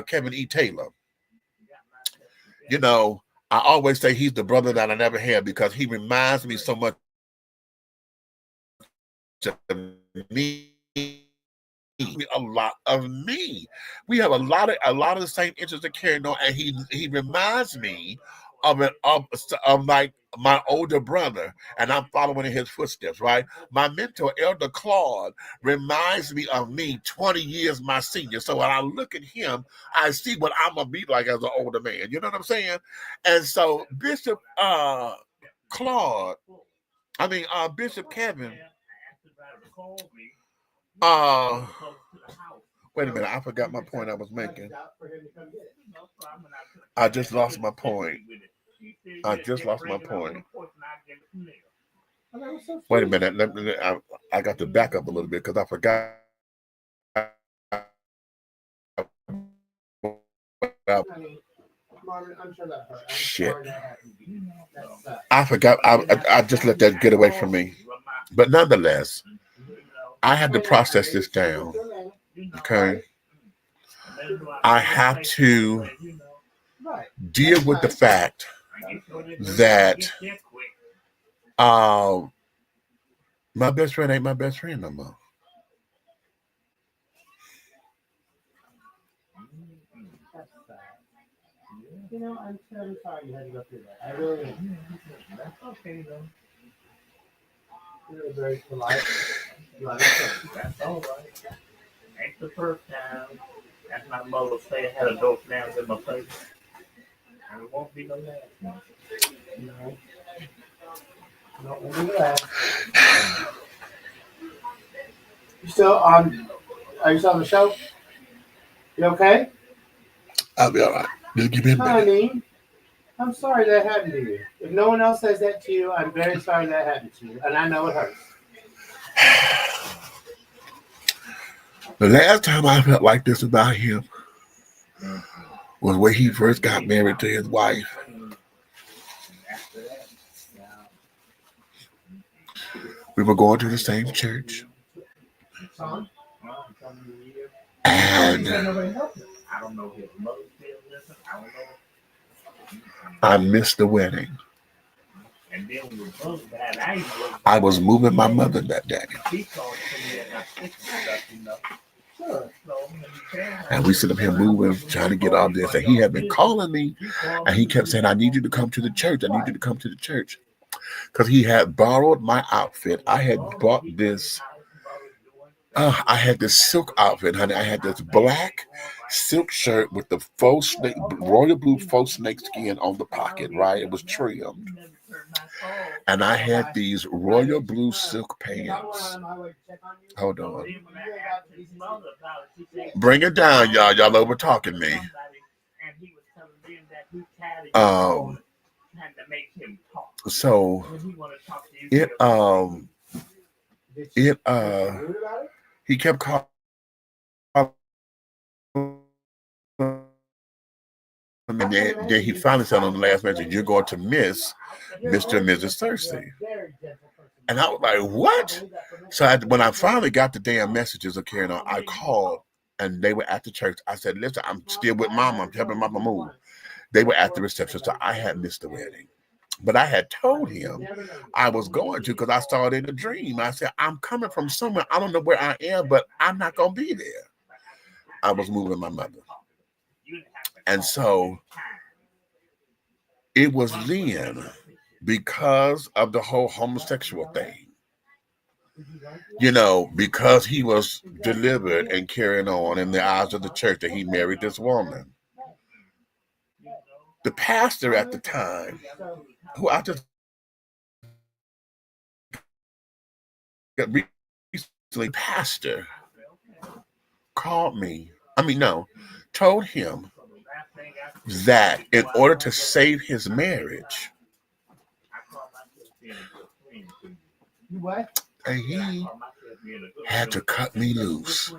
Kevin E. Taylor. I always say he's the brother that I never had because he reminds me so much of me. A lot of me. We have a lot of the same interests in carrying on, and he reminds me of like my older brother, and I'm following in his footsteps. Right, my mentor Elder Claude reminds me of me 20 years my senior. So when I look at him, I see what I'm gonna be like as an older man. You know what I'm saying? And so Bishop Bishop Kevin. Wait a minute, I forgot my point I was making. I just lost my point. Wait a minute, I got to back up a little bit because I forgot. Shit. I forgot. I just let that get away from me. But nonetheless, I had to process this down. Okay. I have to deal with the fact that my best friend ain't my best friend no more. I'm sorry you had to go through that. I really am. That's okay, though. You're very polite. That's all right. Ain't the first time. That's my mother say I had a dope down in my face. And it won't be no last one. No. No, we'll do that. You still on? Are you still on the show? You okay? I'll be all right. Just give me a minute. Honey, I'm sorry that happened to you. If no one else says that to you, I'm very sorry that happened to you. And I know it hurts. The last time I felt like this about him was when he first got married to his wife. We were going to the same church. And I missed the wedding. I was moving my mother that day. And we sit up here moving, trying to get all this. And he had been calling me, and he kept saying, I need you to come to the church. I need you to come to the church. Because he had borrowed my outfit. I had bought this. I had this silk outfit, honey. I had this black silk shirt with the faux snake, royal blue faux snake skin on the pocket, right? It was trimmed. And I had these royal blue silk pants. Hold on. Bring it down, y'all. Y'all over talking me. So he kept calling. And then he finally said on the last message, you're going to miss Mr. and Mrs. Thursday. And I was like, what? So when I finally got the damn messages of carrying on, I called and they were at the church. I said, listen, I'm still with Mama. I'm helping Mama move. They were at the reception, so I had missed the wedding. But I had told him I was going to because I saw it in a dream. I said, I'm coming from somewhere. I don't know where I am, but I'm not going to be there. I was moving my mother. And so it was then, because of the whole homosexual thing, because he was delivered and carrying on in the eyes of the church that he married this woman. The pastor at the time, who I just got recently, pastor, called me. Told him that in order to save his marriage, and he had to cut me loose.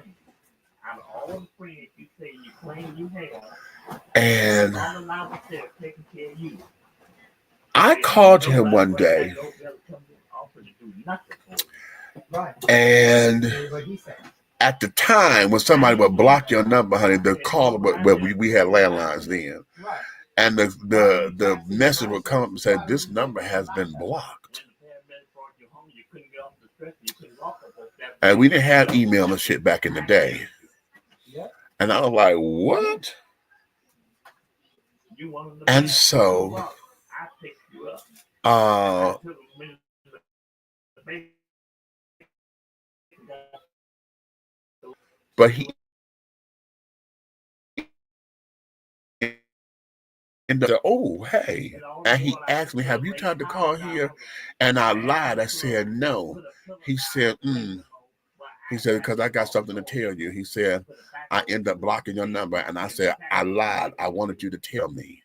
And I called him one day, and at the time when somebody would block your number, honey, the call, where we had landlines then, and the message would come up and say, "This number has been blocked." And we didn't have email and shit back in the day. And I was like, what? And so, but he ended up, oh, hey. And he asked me, have you tried to call here? And I lied. I said, no. He said, He said, because I got something to tell you. He said, I ended up blocking your number. And I said, I lied. I wanted you to tell me.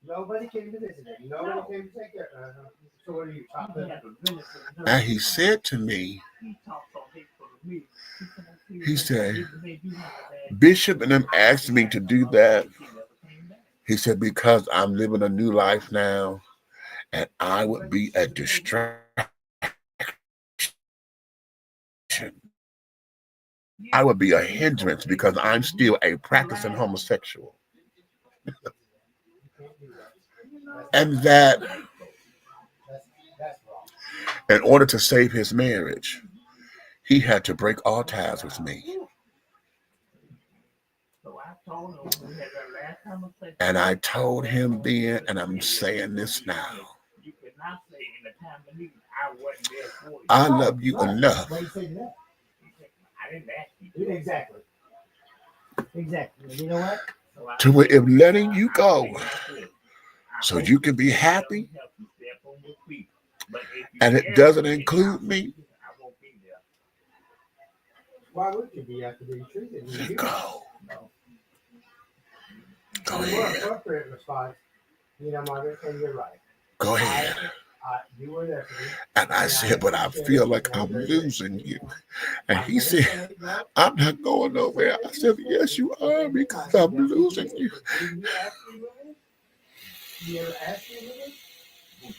Nobody came to visit him. Nobody came to take care of him. So what are you talking about? And he said to me, he said, Bishop and them asked me to do that. He said, because I'm living a new life now, and I would be a distraction. I would be a hindrance because I'm still a practicing homosexual. And that in order to save his marriage, he had to break all ties with me. And I told him then, and I'm saying this now, I love you enough. Exactly. You know what? To where if letting you go so you can be happy, and it doesn't include me, Why would you be after being treated? Go ahead. Appropriate response. You know, Margaret, and you're right. Go ahead. You were there for me. And I said, but I feel like I'm losing you. And he said, I'm not going nowhere. I said, yes, you are, because I'm losing you. You ever asked me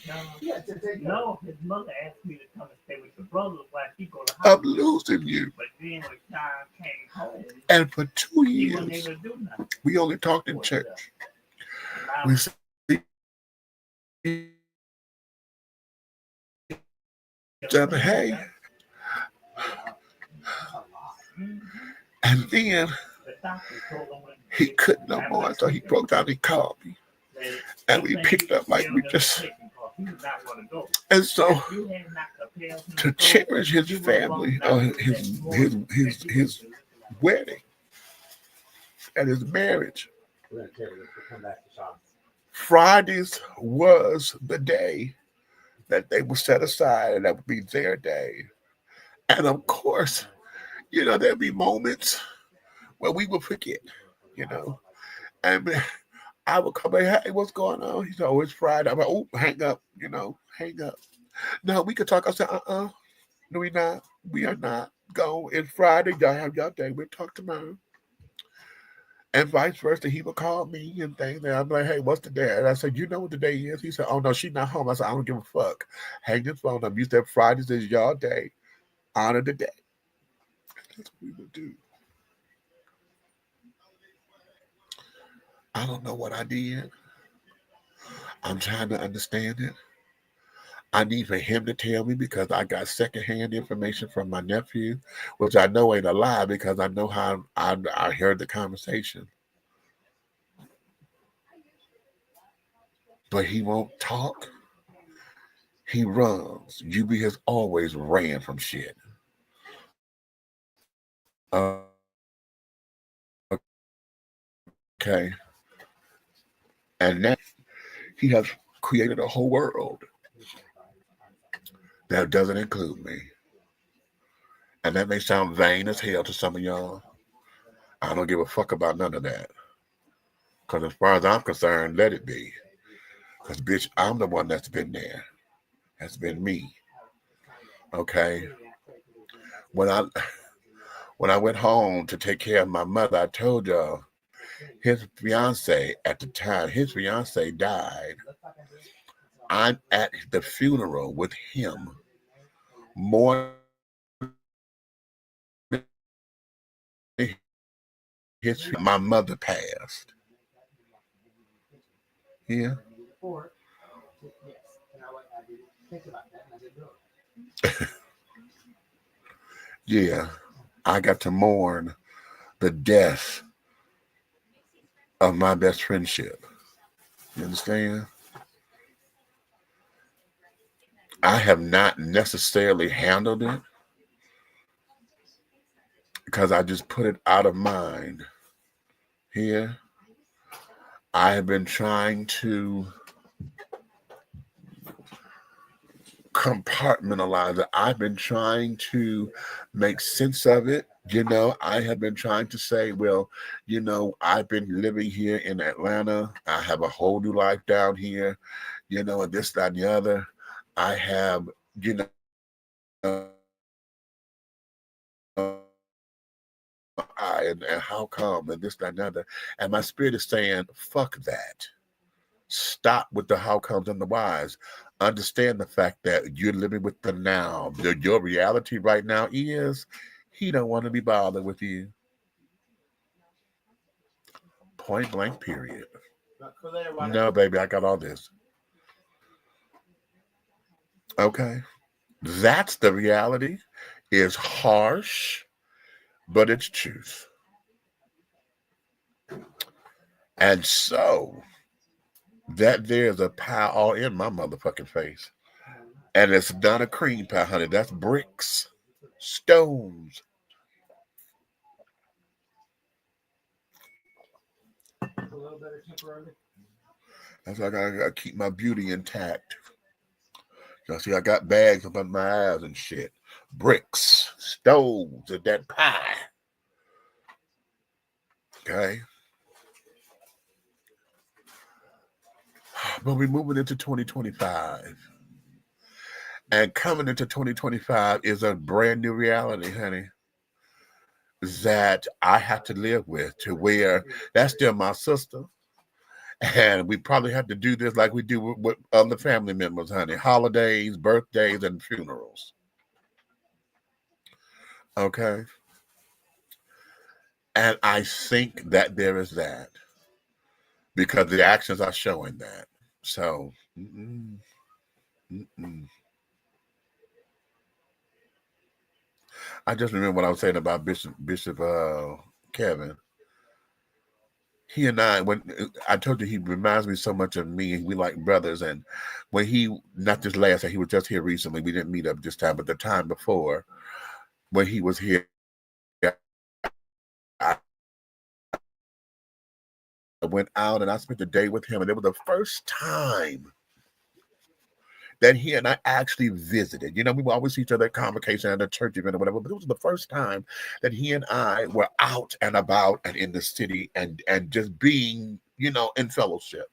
to No, his mother asked me to come and stay with the brothers while she go to I'm losing you. But then when Sean came home, And for 2 he wasn't years, able to do nothing. we only talked in church. We said, hey. And then he couldn't no more, so he broke down. He called me, and we picked up like we just. And so, to cherish his family, his wedding, and his marriage, Fridays was the day that they would set aside, and that would be their day. And of course, you know, there'd be moments where we would forget, you know. And I would come back, hey, what's going on? He said, oh, it's Friday. I'm like, oh, hang up, you know, hang up. No, we could talk. I said, no, we're not. We are not. Go. It's Friday. Y'all have y'all day. We'll talk tomorrow. And vice versa. He would call me and things. And I'm like, hey, what's the day? And I said, you know what the day is? He said, oh, no, she's not home. I said, I don't give a fuck. Hang this phone up. You said Fridays is y'all day. Honor the day. That's what we would do. I don't know what I did. I'm trying to understand it. I need for him to tell me because I got secondhand information from my nephew, which I know ain't a lie because I know how I heard the conversation. But he won't talk. He runs. UB has always ran from shit. Okay. And now he has created a whole world that doesn't include me. And that may sound vain as hell to some of y'all. I don't give a fuck about none of that. Because as far as I'm concerned, let it be. Because, bitch, I'm the one that's been there. That's been me. Okay? When I went home to take care of my mother, I told y'all, his fiance at the time, his fiance died. I'm at the funeral with him more than my mother passed. Yeah. Yeah. I got to mourn the death of my best friendship. You understand? I have not necessarily handled it because I just put it out of mind. Here, I have been trying to compartmentalize it. I've been trying to make sense of it. You know, I have been trying to say, well, you know, I've been living here in Atlanta. I have a whole new life down here, you know, and this, that, and the other. I have, you know, and how come, and this, that, and the other. And my spirit is saying, fuck that. Stop with the how comes and the whys. Understand the fact that you're living with the now. Your reality right now is he don't want to be bothered with you. Point blank, period. No, baby, I got all this. Okay. That's the reality. It's harsh, but it's truth. And so that there's a pie all in my motherfucking face. And it's not a cream pie, honey. That's bricks, stones. That's why I gotta keep my beauty intact. Y'all see, I got bags up under my eyes and shit. Bricks, stones, and that pie. Okay. But we're moving into 2025. And coming into 2025 is a brand new reality, honey, that I have to live with, to where that's still my sister. And we probably have to do this like we do with other family members, honey. Holidays, birthdays, and funerals. Okay. And I think that there is that because the actions are showing that. So, I just remember what I was saying about Bishop Kevin. He and I, when I told you, he reminds me so much of me. We like brothers. And when he, not this last time, he was just here recently. We didn't meet up this time, but the time before, when he was here, I went out and I spent the day with him. And it was the first time that he and I actually visited. You know, we would always see each other at convocation at a church event or whatever, but it was the first time that he and I were out and about and in the city and just being, you know, in fellowship.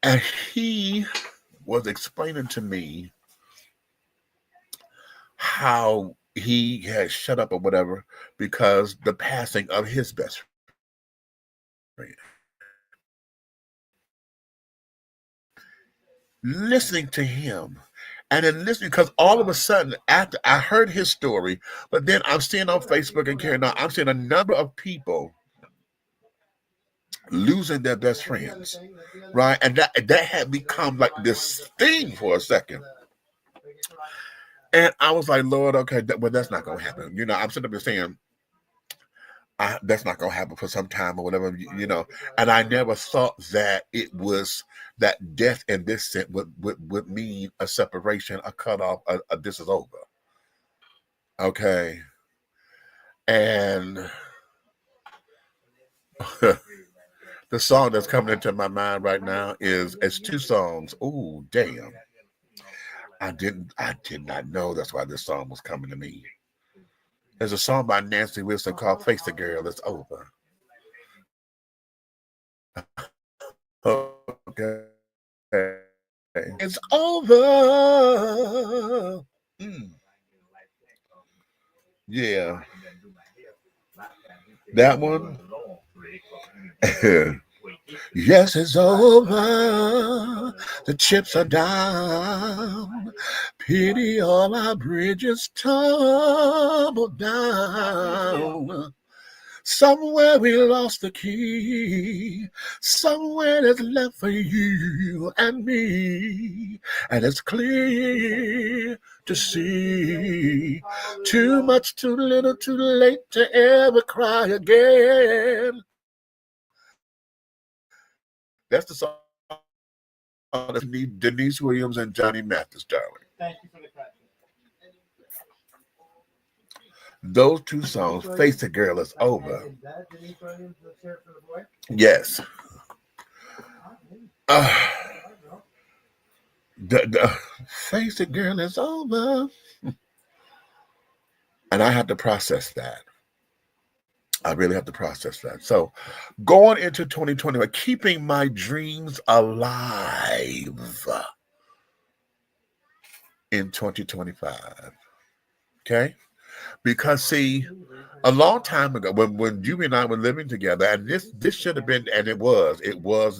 And he was explaining to me how he had shut up or whatever because the passing of his best friend. Listening to him and then listening, because all of a sudden after I heard his story, but then I'm seeing on Facebook and carrying on, I'm seeing a number of people losing their best friends, right? And that had become like this thing for a second. And I was like, Lord, okay, well, that's not going to happen. You know, I'm sitting up there saying, that's not going to happen for some time or whatever, you know. And I never thought that it was that death in this sense would mean a separation, a cutoff, this is over. Okay. And the song that's coming into my mind right now it's two songs. Ooh, damn. I did not know that's why this song was coming to me. There's a song by Nancy Wilson called Face the Girl, It's Over. Okay. It's over. Mm. Yeah. That one. Yes, it's over. The chips are down. Pity all our bridges tumbled down. Somewhere we lost the key. Somewhere that's left for you and me. And it's clear to see. Too much, too little, too late to ever cry again. That's the song that Denise Williams and Johnny Mathis, darling. Thank you for the question. Those two songs, Face the Girl, It's Over. Is that Denise Williams? Let's hear it for the boy. Yes. The Face the Girl, It's Over. And I had to process that. I really have to process that. So going into 2021, keeping my dreams alive in 2025. Okay? Because see, a long time ago, when you and I were living together, and this should have been, and it was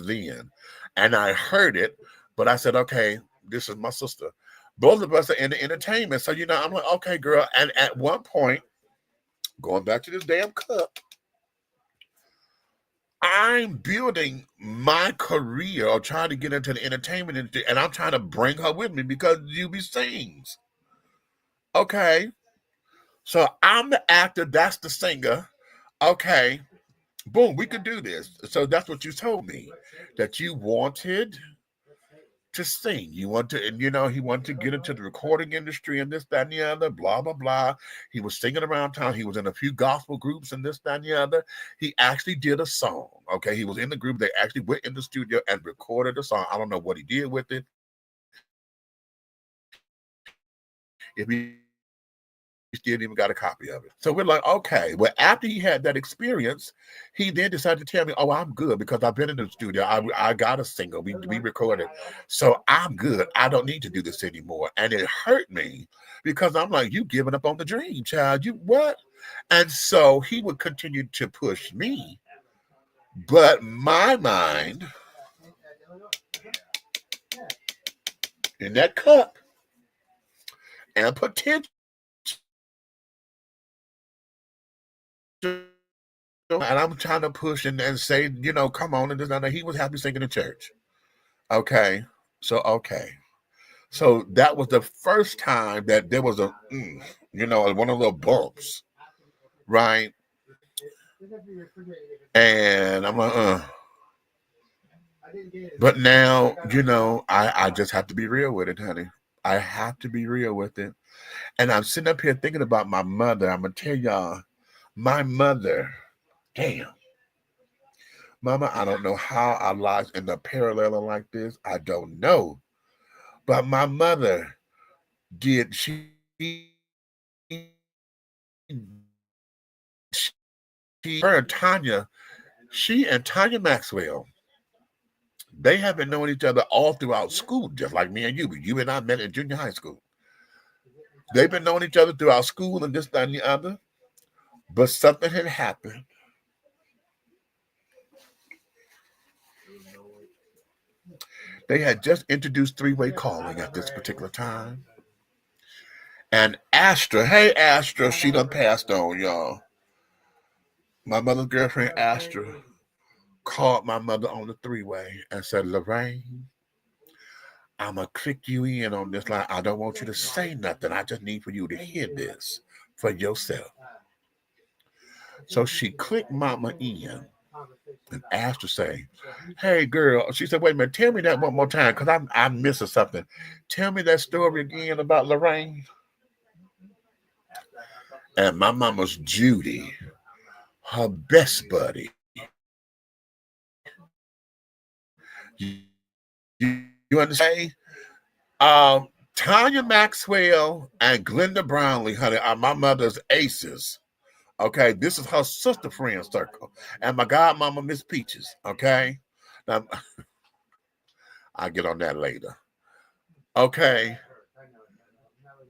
then. And I heard it, but I said, okay, this is my sister. Both of us are in the entertainment. So, I'm like, okay, girl. And at one point, going back to this damn cup, I'm building my career or trying to get into the entertainment industry, and I'm trying to bring her with me because Yubi sings. Okay. So I'm the actor, that's the singer. Okay. Boom, we could do this. So that's what you told me, that you wanted to sing. You want to, and he wanted to get into the recording industry and this, that, and the other, blah, blah, blah. He was singing around town. He was in a few gospel groups and this, that, and the other. He actually did a song. Okay. He was in the group. They actually went in the studio and recorded a song. I don't know what he did with it. If he still even got a copy of it. So we're like, okay. Well, after he had that experience, he then decided to tell me, oh, I'm good because I've been in the studio. I got a single. We recorded. So I'm good. I don't need to do this anymore. And it hurt me because I'm like, you giving up on the dream, child. You what? And so he would continue to push me. But my mind in that cup and potential, and I'm trying to push and say, come on, and this, and that. He was happy singing in church. Okay. So that was the first time that there was a, one of those bumps, right? And I'm like, But now, I just have to be real with it, honey. I have to be real with it. And I'm sitting up here thinking about my mother. I'm going to tell y'all, my mother, damn. Mama, I don't know how our lives end up paralleling like this. I don't know. But my mother her and Tanya, she and Tanya Maxwell, they have been knowing each other all throughout school, just like me and you. You and I met in junior high school. They've been knowing each other throughout school and this, that, and the other. But something had happened. They had just introduced three-way calling at this particular time. And Astra, hey Astra, she done passed on, y'all. My mother's girlfriend, Astra, called my mother on the three-way and said, Lorraine, I'm going to click you in on this line. I don't want you to say nothing. I just need for you to hear this for yourself. So she clicked mama in and asked her, say, hey, girl. She said, wait a minute, tell me that one more time because I'm missing something. Tell me that story again about Lorraine. And my mama's Judy, her best buddy. You understand? Tanya Maxwell and Glenda Brownlee, honey, are my mother's aces. Okay, this is her sister friend circle. And my godmama, Miss Peaches. Okay. Now, I'll get on that later. Okay.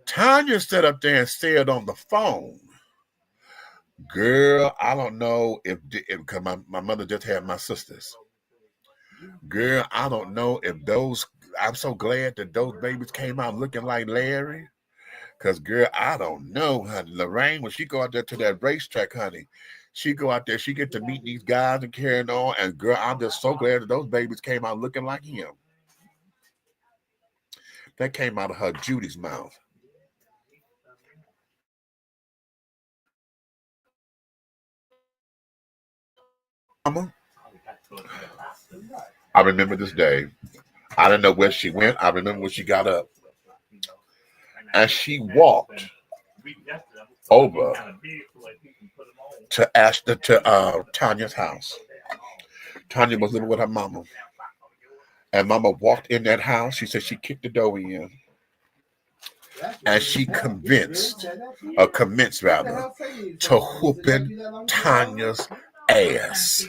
Tanya stood up there and said on the phone, girl, I don't know if because my mother just had my sisters. Girl, I don't know if I'm so glad that those babies came out looking like Larry. Because, girl, I don't know, honey. Lorraine, when she go out there to that racetrack, honey, she go out there, she get to meet these guys and carrying on. And, girl, I'm just so glad that those babies came out looking like him. That came out of her Judy's mouth. Mama, I remember this day. I didn't know where she went. I remember when she got up. And she walked over to Tanya's house. Tanya was living with her mama. And mama walked in that house. She said she kicked the door in. And she commenced to whooping Tanya's ass.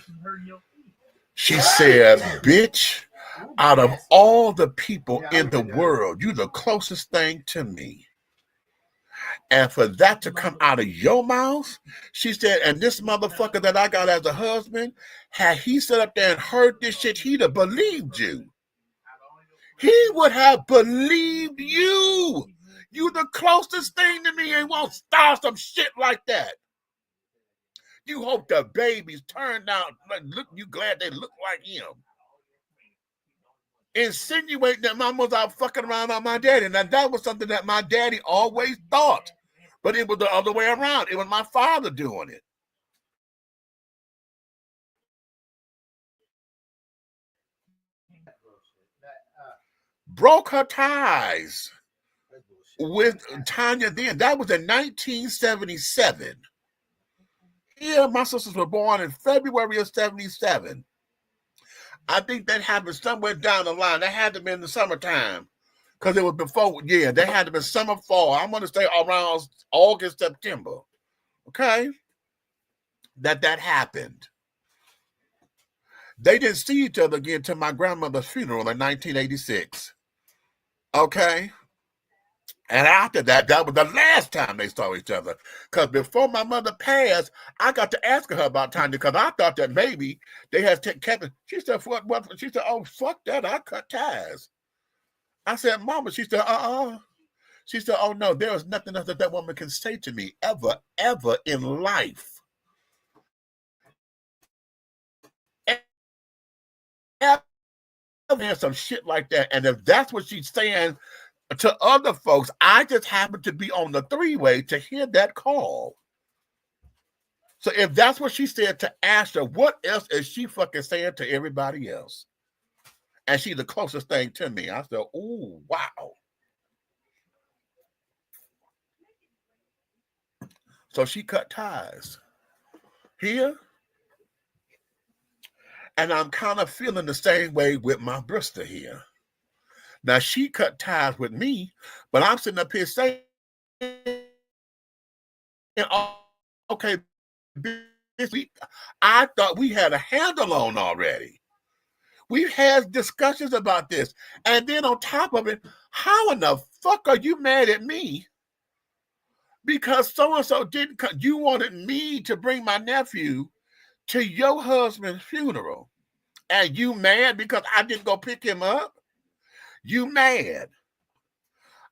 She said, bitch, out of all the people in the world, you the closest thing to me. And for that to come out of your mouth, she said, and this motherfucker that I got as a husband, had he sat up there and heard this shit, he'd have believed you. He would have believed you. You the closest thing to me and won't start some shit like that. You hope the babies turned out, look, you glad they look like him. Insinuating that mom was out fucking around on my daddy. Now that was something that my daddy always thought. But it was the other way around. It was my father doing it. Broke her ties with Tanya then. That was in 1977. Yeah, my sisters were born in February of 77. I think that happened somewhere down the line. That had to be in the summertime. Because it was before, yeah, they had to be summer, fall. I'm going to say around August, September. Okay? That happened. They didn't see each other again until my grandmother's funeral in 1986. Okay? And after that was the last time they saw each other. Because before my mother passed, I got to ask her about Tanya because I thought that maybe they had kept it. She said, what? She said, oh, fuck that. I cut ties. I said, Mama. She said, She said, oh, no, there is nothing else that woman can say to me ever in life. Ever some shit like that. And if that's what she's saying to other folks, I just happened to be on the three-way to hear that call. So if that's what she said to Asher, what else is she fucking saying to everybody else? And she's the closest thing to me. I said, ooh, wow. So she cut ties here. And I'm kind of feeling the same way with my Bristol here. Now, she cut ties with me, but I'm sitting up here saying, okay, this week, I thought we had a handle on already. We've had discussions about this. And then on top of it, how in the fuck are you mad at me? Because so-and-so didn't come. You wanted me to bring my nephew to your husband's funeral. And you mad because I didn't go pick him up? You mad?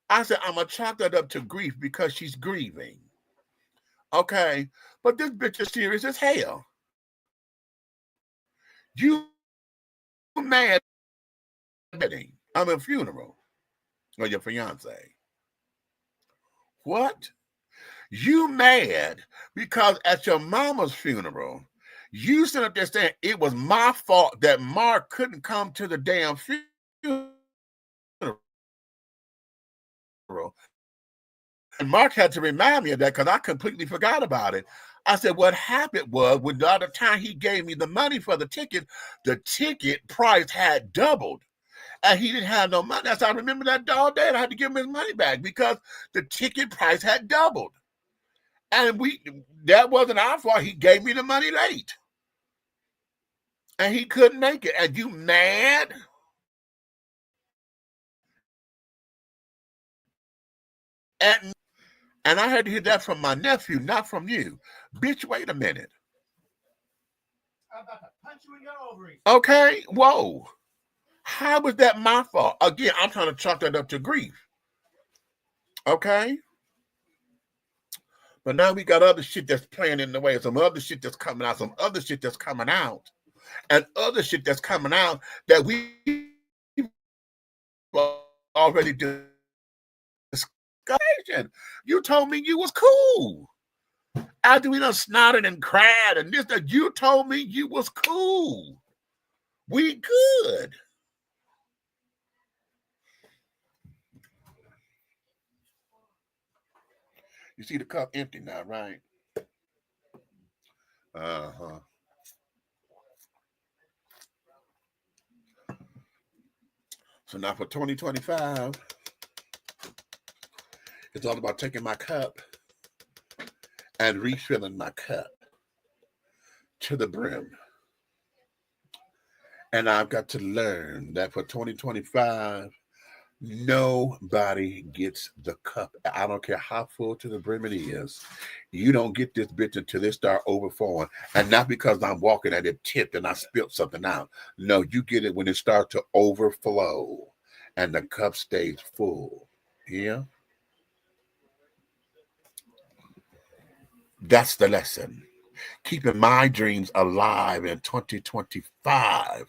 I said, I'm going to chalk that up to grief because she's grieving. Okay? But this bitch is serious as hell. You mad? I'm a funeral of your fiance. What? You mad because at your mama's funeral, you sit up there saying it was my fault that Mark couldn't come to the damn funeral. And Mark had to remind me of that because I completely forgot about it. I said, what happened was when the other time he gave me the money for the ticket price had doubled. And he didn't have no money. So I remember that all day. I had to give him his money back because the ticket price had doubled. And that wasn't our fault. He gave me the money late. And he couldn't make it. And you mad? And I had to hear that from my nephew, not from you. Bitch, wait a minute. I'm about to punch you in your ovaries. Okay, whoa. How was that my fault? Again, I'm trying to chalk that up to grief. Okay? But now we got other shit that's playing in the way. Some other shit that's coming out. Some other shit that's coming out. And other shit that's coming out that we already discussed. You told me you was cool. After we done snotted and cried and this, that you told me you was cool. We good. You see the cup empty now, right? Uh-huh. So now for 2025, it's all about taking my cup and refilling my cup to the brim. And I've got to learn that for 2025, nobody gets the cup. I don't care how full to the brim it is. You don't get this bitch until it start overflowing. And not because I'm walking at it tipped and I spilled something out. No, you get it when it starts to overflow and the cup stays full. Yeah? That's the lesson. Keeping my dreams alive in 2025.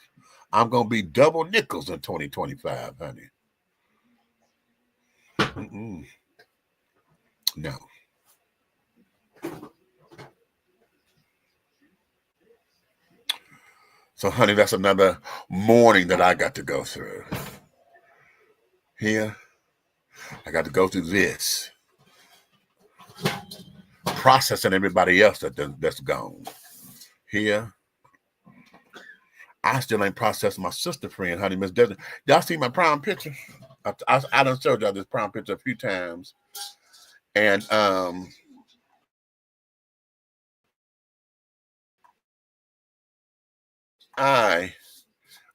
I'm going to be double nickels in 2025, honey. No. So, honey, that's another morning that I got to go through. Here, I got to go through this. Processing everybody else that's gone. Here, I still ain't processed my sister friend, honey, Miss Desiree. Y'all see my prom picture? I done showed y'all this prom picture a few times. And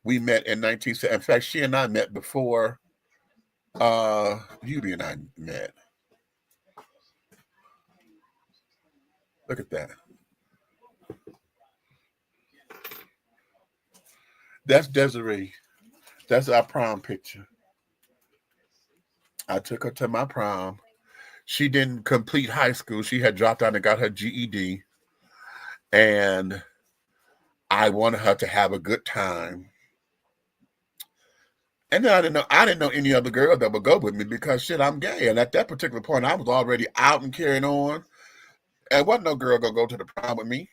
we met in 1970. In fact, she and I met before Beauty and I met. Look at that. That's Desiree. That's our prom picture. I took her to my prom. She didn't complete high school. She had dropped out and got her GED. And I wanted her to have a good time. And then I didn't know any other girl that would go with me because shit, I'm gay. And at that particular point, I was already out and carrying on. And wasn't no girl gonna go to the prom with me.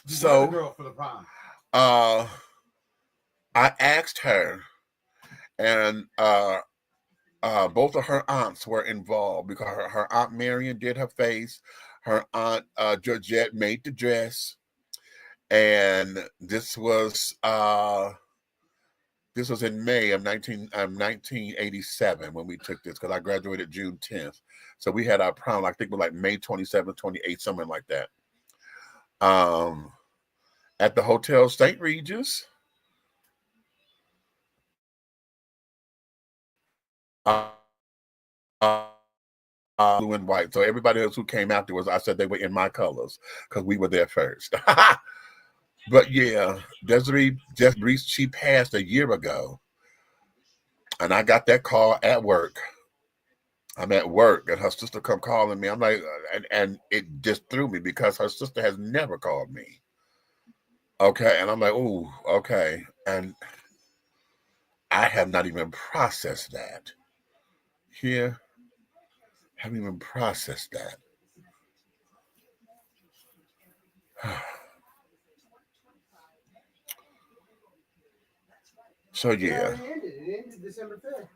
So girl for the prom. I asked her, and both of her aunts were involved because her aunt Marion did her face, her aunt Georgette made the dress, and this was in May of 1987 when we took this because I graduated June 10th. So we had our prom, I think it was like May 27th, 28th, something like that. At the Hotel St. Regis. Blue and white. So everybody else who came afterwards, I said they were in my colors because we were there first. But yeah, Desiree, she passed a year ago. And I got that call at work. I'm at work and her sister come calling me. I'm like, and it just threw me because her sister has never called me. Okay. And I'm like, ooh, okay. And I have not even processed that. Here, haven't even processed that. So yeah. It ended December 5th.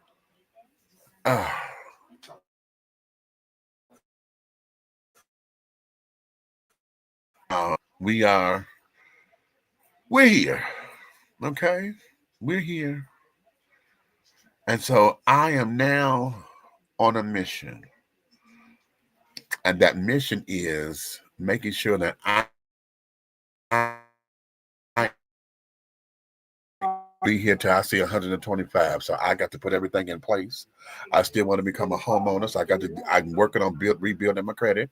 We're here. Okay. We're here. And so I am now on a mission. And that mission is making sure that I be here till I see 125. So I got to put everything in place. I still want to become a homeowner. So I'm working on rebuilding my credit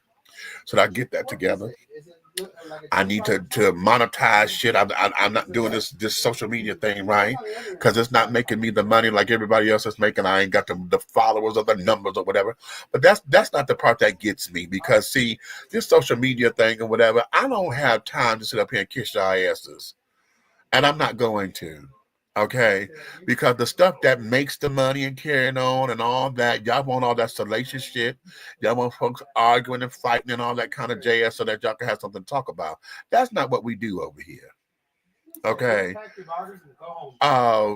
so that I get that together. I need to monetize shit. I'm not doing this social media thing right because it's not making me the money like everybody else is making. I ain't got the followers or the numbers or whatever. But that's not the part that gets me because see, this social media thing or whatever, I don't have time to sit up here and kiss your asses. And I'm not going to. Okay, because the stuff that makes the money and carrying on and all that, y'all want all that salacious shit. Y'all want folks arguing and fighting and all that kind of JS so that y'all can have something to talk about. That's not what we do over here. Okay. Uh,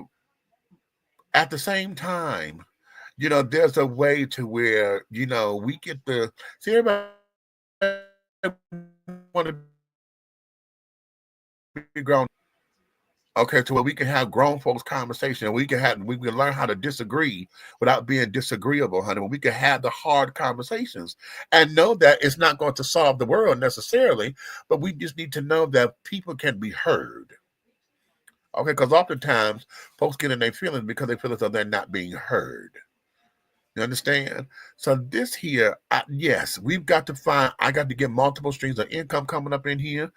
at the same time, there's a way to where, we get the see everybody want to be grown. Okay, to where we can have grown folks conversation. We can learn how to disagree without being disagreeable, honey. We can have the hard conversations and know that it's not going to solve the world necessarily, but we just need to know that people can be heard. Okay, because oftentimes folks get in their feelings because they feel as though they're not being heard. You understand? So this here, yes, we've got to find. I got to get multiple streams of income coming up in here.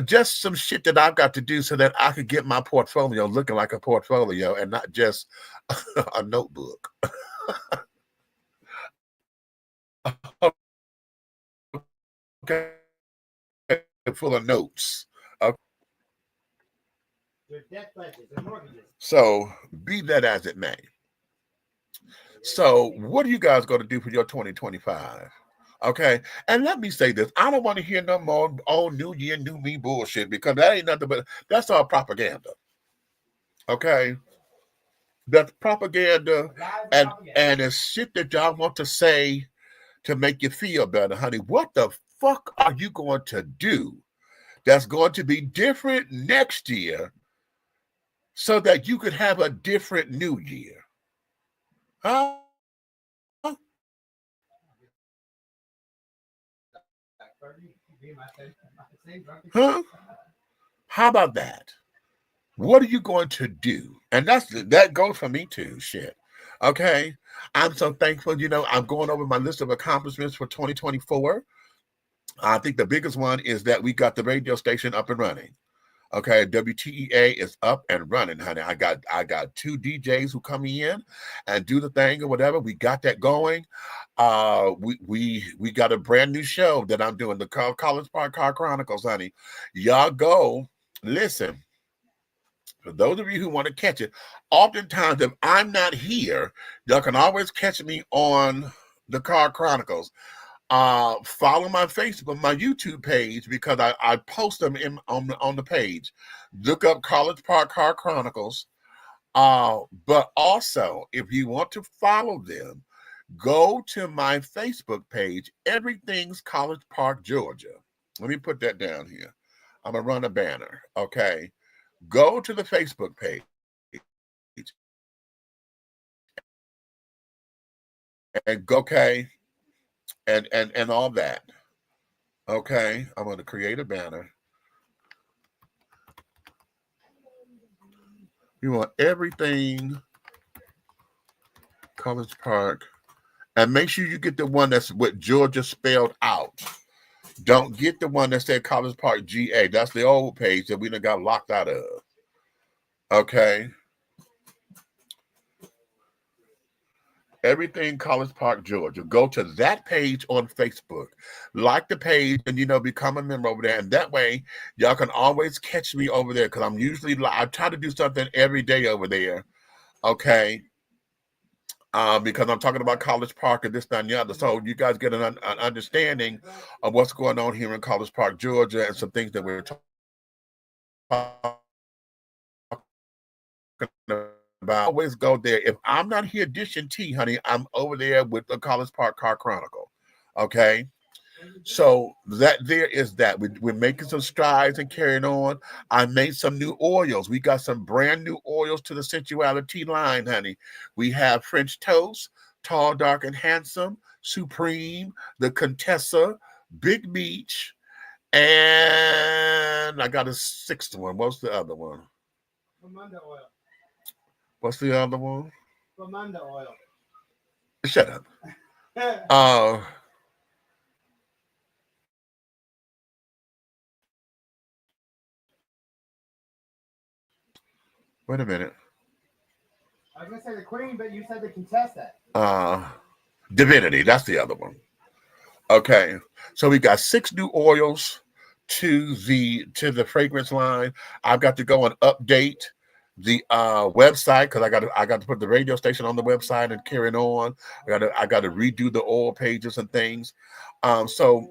Just some shit that I've got to do so that I could get my portfolio looking like a portfolio and not just a notebook. Okay, full of notes. Okay. So be that as it may. So what are you guys going to do for your 2025? Okay, and let me say this: I don't want to hear no more "oh, new year, new me" bullshit because that ain't nothing but that's all propaganda. Okay, that's propaganda, and it's shit that y'all want to say to make you feel better, honey. What the fuck are you going to do that's going to be different next year so that you could have a different new year? Huh? Huh? How about that? What are you going to do? And that goes for me too. Shit. Okay. I'm so thankful. I'm going over my list of accomplishments for 2024. I think the biggest one is that we got the radio station up and running. Okay, WTEA is up and running, honey. I got two DJs who come in and do the thing or whatever. We got that going. We got a brand new show that I'm doing, the College Park Car Chronicles, honey. Y'all go listen. For those of you who want to catch it, oftentimes if I'm not here, y'all can always catch me on the Car Chronicles. Follow my Facebook, my YouTube page because I post them on the page. Look up College Park Car Chronicles. But also, if you want to follow them, go to my Facebook page. Everything's College Park, Georgia. Let me put that down here. I'm gonna run a banner. Okay, go to the Facebook page and go. Okay. And all that. Okay, I'm going to create a banner. You want everything College Park, and make sure you get the one that's with Georgia spelled out. Don't get the one that said College Park GA. That's the old page that we done got locked out of. Okay. Everything College Park, Georgia. Go to that page on Facebook. Like the page and, become a member over there. And that way, y'all can always catch me over there because I try to do something every day over there. Okay. Because I'm talking about College Park and this, that, and the other. So you guys get an understanding of what's going on here in College Park, Georgia, and some things that we're talking about. Always go there. If I'm not here dishing tea, honey, I'm over there with the College Park Car Chronicle. Okay. So that there is that. We're making some strides and carrying on. I made some new oils. We got some brand new oils to the sensuality line, honey. We have French toast, tall, dark, and handsome, supreme, the Contessa, Big Beach, and I got a sixth one. What's the other one? Lamanda oil. What's the other one? Lamanda oil. Shut up. Uh Wait a minute. I was gonna say the queen, but you said the Contessa. Divinity. That's the other one. Okay. So we got 6 new oils to the fragrance line. I've got to go and update the website because I got to put the radio station on the website and carry it on. I got to redo the oil pages and things. So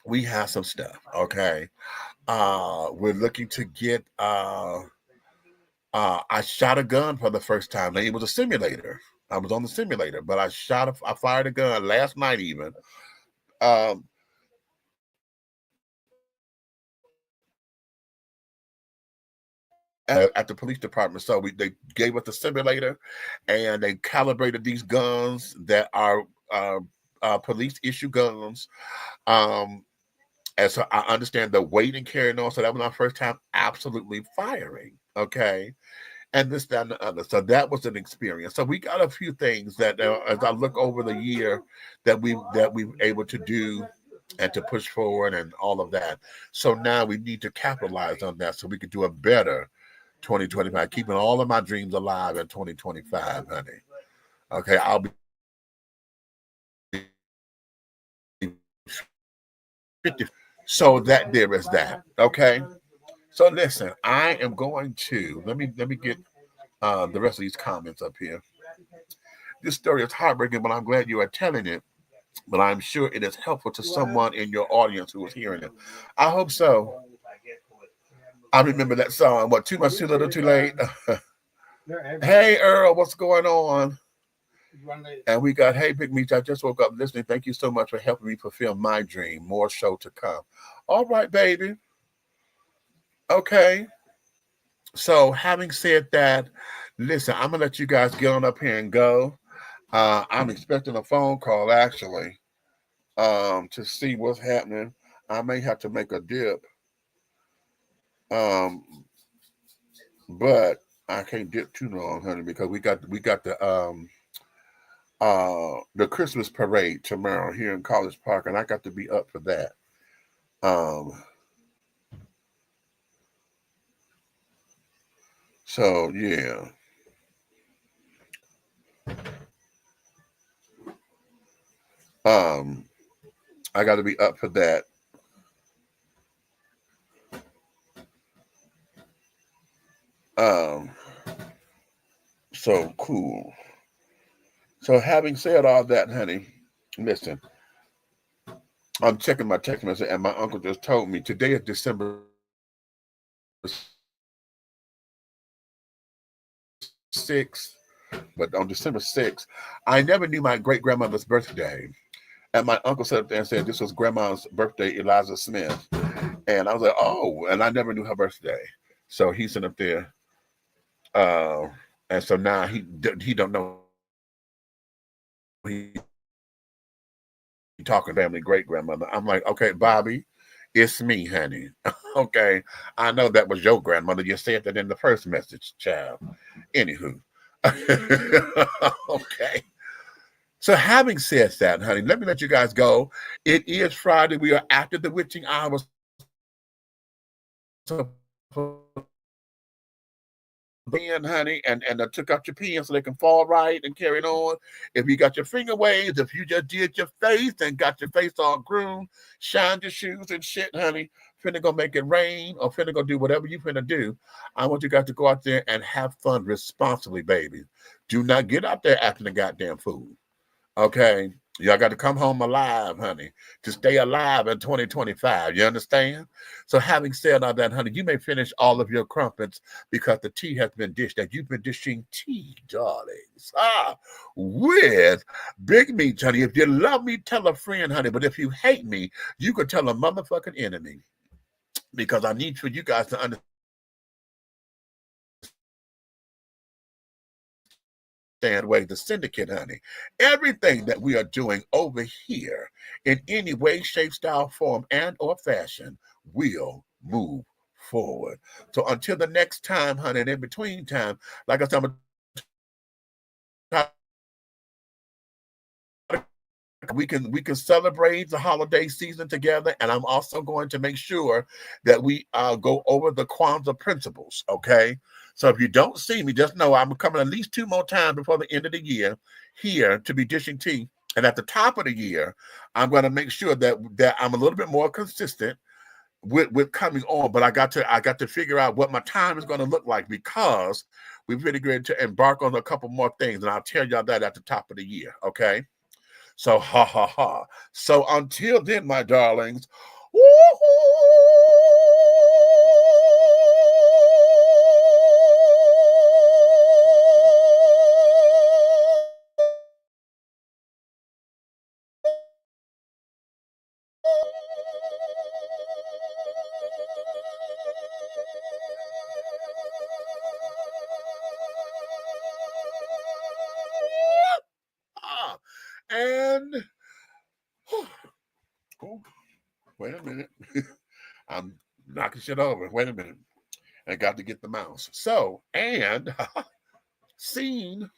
we have some stuff. Okay. We're looking to get I shot a gun for the first time. It was a simulator. I was on the simulator, but I fired a gun last night even. Um, at the police department. So they gave us the simulator and they calibrated these guns that are police issue guns. And so I understand the weight and carrying on. So that was my first time absolutely firing. Okay. And this, that, and the other. So that was an experience. So we got a few things that as I look over the year that we've able to do and to push forward and all of that. So now we need to capitalize on that so we can do a better 2025, keeping all of my dreams alive in 2025, honey. Okay, I'll be 50. So that there is that. Okay. So listen, I am going to let me get the rest of these comments up here. This story is heartbreaking, but I'm glad you are telling it. But I'm sure it is helpful to someone in your audience who is hearing it. I hope so. I remember that song. What, too much, too little, too late? Hey, Earl, what's going on? And we got, hey, Big Meat, I just woke up listening. Thank you so much for helping me fulfill my dream. More show to come. All right, baby. Okay. So having said that, listen, I'm going to let you guys get on up here and go. I'm expecting a phone call, actually, to see what's happening. I may have to make a dip. But I can't dip too long, honey, because we got the Christmas parade tomorrow here in College Park, and I got to be up for that. So yeah. I got to be up for that. So cool. So having said all that, honey, listen, I'm checking my text message, and my uncle just told me today is December 6th, but on December 6th, I never knew my great grandmother's birthday. And my uncle sat up there and said this was grandma's birthday, Eliza Smith. And I was like, oh, and I never knew her birthday. So he's sitting up there. And so now he don't know. He talking family great grandmother. I'm like, okay, Bobby, it's me, honey. Okay, I know that was your grandmother. You said that in the first message, child. Anywho, okay. So having said that, honey, let me let you guys go. It is Friday. We are after the witching hours. Pen, honey, and took out your pen so they can fall right and carry it on. If you got your finger waves, if you just did your face and got your face all groomed, shined your shoes and shit, honey, finna go make it rain or finna go do whatever you finna do. I want you guys to go out there and have fun responsibly, baby. Do not get out there acting a goddamn fool. Okay? Y'all got to come home alive, honey, to stay alive in 2025. You understand? So having said all that, honey, you may finish all of your crumpets because the tea has been dished. That you've been dishing tea, darlings. With Big Meats, honey. If you love me, tell a friend, honey. But if you hate me, you can tell a motherfucking enemy. Because I need for you guys to understand way the syndicate, honey. Everything that we are doing over here in any way, shape, style, form, and or fashion will move forward. So until the next time, honey, and in between time, like I said, we can celebrate the holiday season together, and I'm also going to make sure that we go over the Kwanzaa principles. Okay, so if you don't see me, just know I'm coming at least 2 more times before the end of the year here to be dishing tea, and at the top of the year, I'm going to make sure that I'm a little bit more consistent with coming on. But I got to figure out what my time is going to look like, because we've really going to embark on a couple more things, and I'll tell y'all that at the top of the year. Okay. So, ha, ha, ha. So, until then, my darlings, and oh, wait a minute. I'm knocking shit over. Wait a minute. I got to get the mouse. So, and scene.